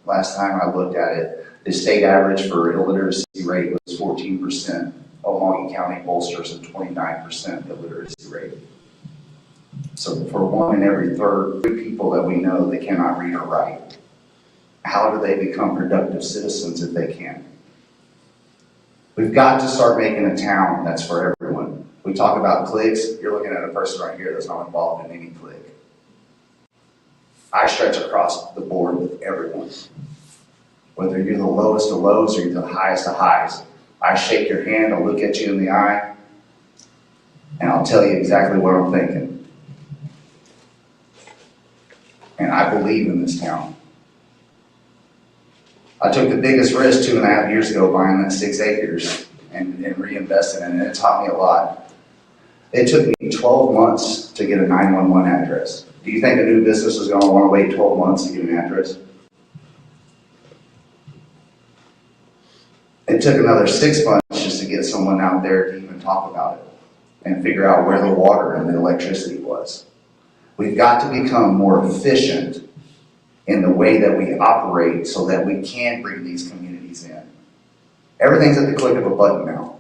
last time I looked at it, the state average for illiteracy rate was 14%. Oklahoma County bolsters a 29% illiteracy rate. So for 1 in every 3 people that we know that cannot read or write, how do they become productive citizens if they can't? We've got to start making a town that's for everyone. We talk about cliques, you're looking at a person right here that's not involved in any clique. I stretch across the board with everyone. Whether you're the lowest of lows or you're the highest of highs, I shake your hand, I'll look at you in the eye, and I'll tell you exactly what I'm thinking. And I believe in this town. I took the biggest risk 2.5 years ago buying that 6 acres and reinvesting in it, and it taught me a lot. It took me 12 months to get a 911 address. Do you think a new business is going to want to wait 12 months to get an address? It took another 6 months just to get someone out there to even talk about it and figure out where the water and the electricity was. We've got to become more efficient in the way that we operate so that we can bring these communities in. Everything's at the click of a button now.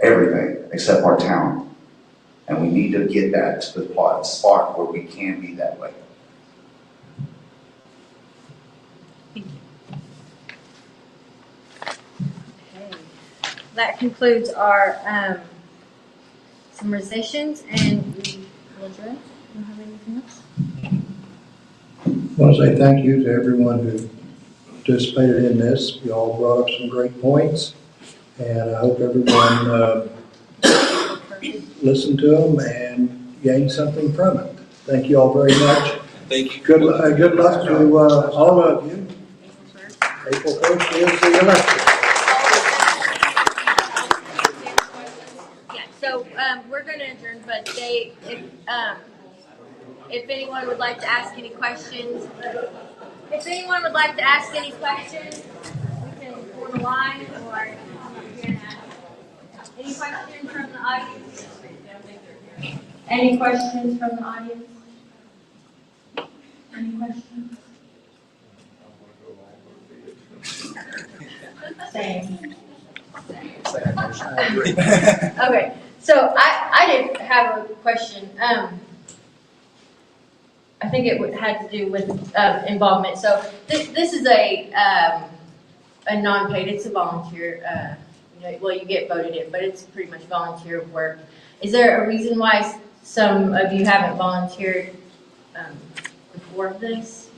Everything, except our town. And we need to get that to the spot where we can be that way. Okay. That concludes our summarization, and we will adjourn. You don't have anything else? I want to say thank you to everyone who participated in this. You all brought up some great points, and I hope everyone listened to them and gained something from it. Thank you all very much. Thank you. Good luck to all of you. April 1st is the election. Yeah, so we're going to adjourn, but if anyone would like to ask any questions, we can form a line or come up here and ask. Any questions from the audience? Any questions from the audience? Any questions? Same. Okay, so I did have a question. I think it had to do with involvement. So this is a non-paid. It's a volunteer. You get voted in, but it's pretty much volunteer work. Is there a reason why some of you haven't volunteered before this?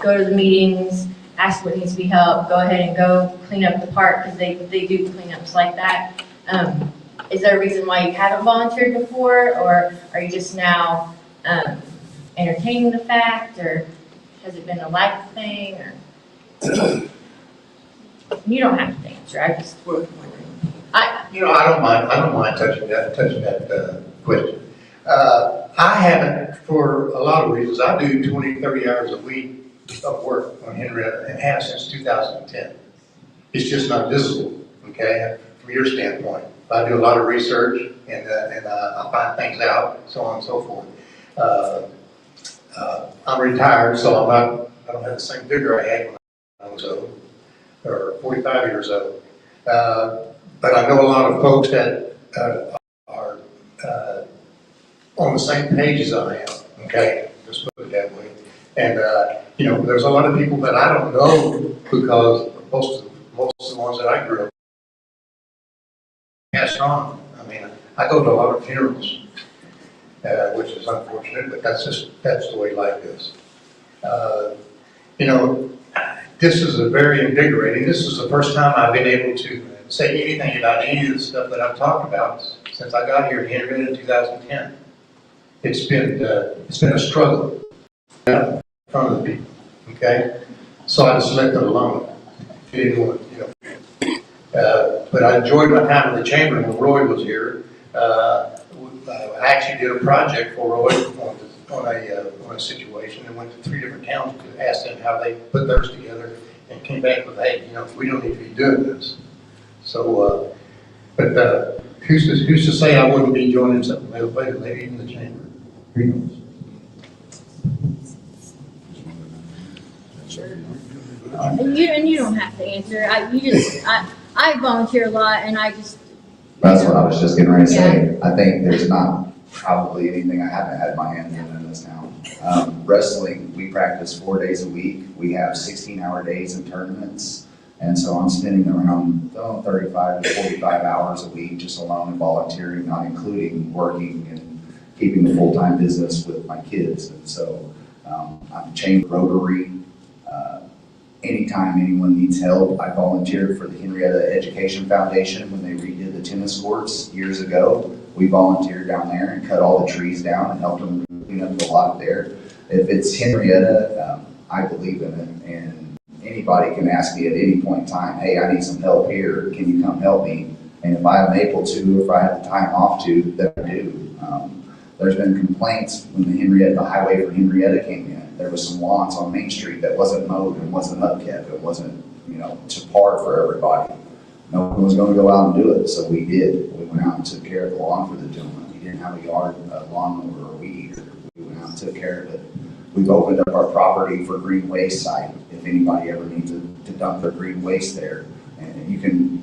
Go to the meetings, ask what needs to be helped, go ahead and go clean up the park, because they do cleanups like that. Is there a reason why you haven't volunteered before, or are you just now entertaining the fact, or has it been a life thing? Or you don't have to answer. I just was wondering. I don't mind touching that question. I haven't, for a lot of reasons. I do 20, 30 hours a week of work on Henryetta and have since 2010. It's just not visible, okay, from your standpoint. I do a lot of research and I find things out, so on and so forth. I'm retired, so I don't have the same vigor I had when I was old, or 45 years old. But I know a lot of folks that are on the same page as I am, okay, just put it that way. And, there's a lot of people that I don't know because most of the ones that I grew up passed on. I mean, I go to a lot of funerals, which is unfortunate, but that's the way life is. This is a very invigorating. This is the first time I've been able to say anything about any of the stuff that I've talked about since I got here in Henryetta in 2010. It's been a struggle in front of the people, okay? So I just left it alone. But I enjoyed my time in the chamber when Roy was here. I actually did a project for Roy on a situation and went to 3 different towns to ask them how they put theirs together and came back with, hey, we don't need to be doing this. So, but who's to say I wouldn't be joining something later, maybe even the chamber? Who knows? And you don't have to answer. I volunteer a lot, and I just. That's what I was just getting ready to say. I think there's not probably anything I haven't had my hands in this now. Wrestling, we practice 4 days a week. We have 16-hour days and tournaments. And so I'm spending around 35 to 45 hours a week just alone and volunteering, not including working and keeping the full-time business with my kids. And so I'm chained Rotary. Anytime anyone needs help, I volunteered for the Henryetta Education Foundation when they redid the tennis courts years ago. We volunteered down there and cut all the trees down and helped them clean up the lot there. If it's Henryetta, I believe in it, and anybody can ask me at any point in time, hey, I need some help here, can you come help me? And if I'm able to, if I have the time off to, then I do. There's been complaints when the highway for Henryetta came in. There was some lawns on Main Street that wasn't mowed and wasn't upkept. It wasn't, to par for everybody. No one was gonna go out and do it, so we did. We went out and took care of the lawn for the gentleman. He didn't have a yard, lawnmower or weed eater. We went out and took care of it. We've opened up our property for green waste site, if anybody ever needs to dump their green waste there. And you can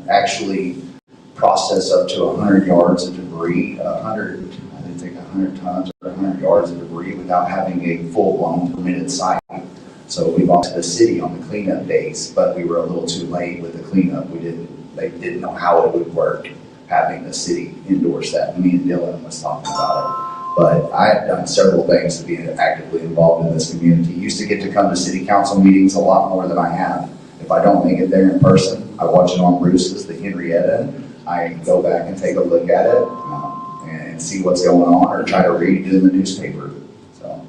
actually process up to 100 yards of debris, 100 tons or 100 yards of debris without having a full-blown permitted site. So we bought to the city on the cleanup days, but we were a little too late with the cleanup. They didn't know how it would work, having the city endorse that. Me and Dylan was talking about it. But I have done several things to be actively involved in this community. Used to get to come to city council meetings a lot more than I have. If I don't make it there in person, I watch it on Bruce's, the Henryettan. I go back and take a look at it and see what's going on, or try to read it in the newspaper. So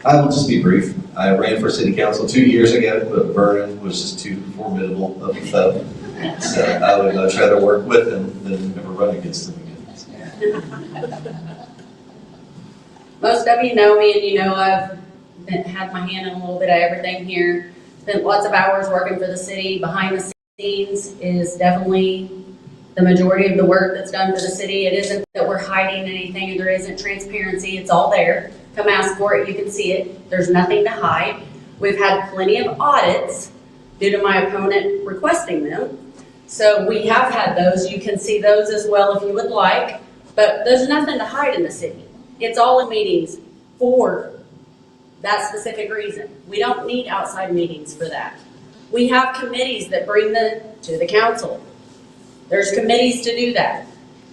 I will just be brief. I ran for city council 2 years ago, but Vernon was just too formidable of a foe. So I would much rather work with him than ever run against him again. Most of you know me, and you know I've had my hand in a little bit of everything here. Spent lots of hours working for the city. Behind the scenes is definitely the majority of the work that's done for the city. It isn't that we're hiding anything, and there isn't transparency. It's all there. Come ask for it, you can see it. There's nothing to hide. We've had plenty of audits due to my opponent requesting them. So we have had those. You can see those as well if you would like, but there's nothing to hide in the city. It's all in meetings for that specific reason. We don't need outside meetings for that. We have committees that bring to the council. There's committees to do that.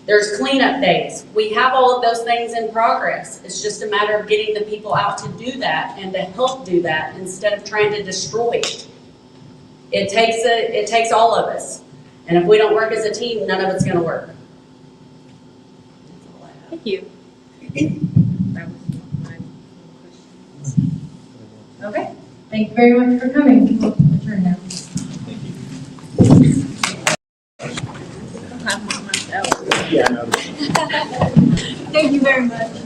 There's cleanup days. We have all of those things in progress. It's just a matter of getting the people out to do that and to help do that instead of trying to destroy it. It takes all of us. And if we don't work as a team, none of it's gonna work. Thank you. That was my questions. Okay, thank you very much for coming. We'll return now. Thank you very much.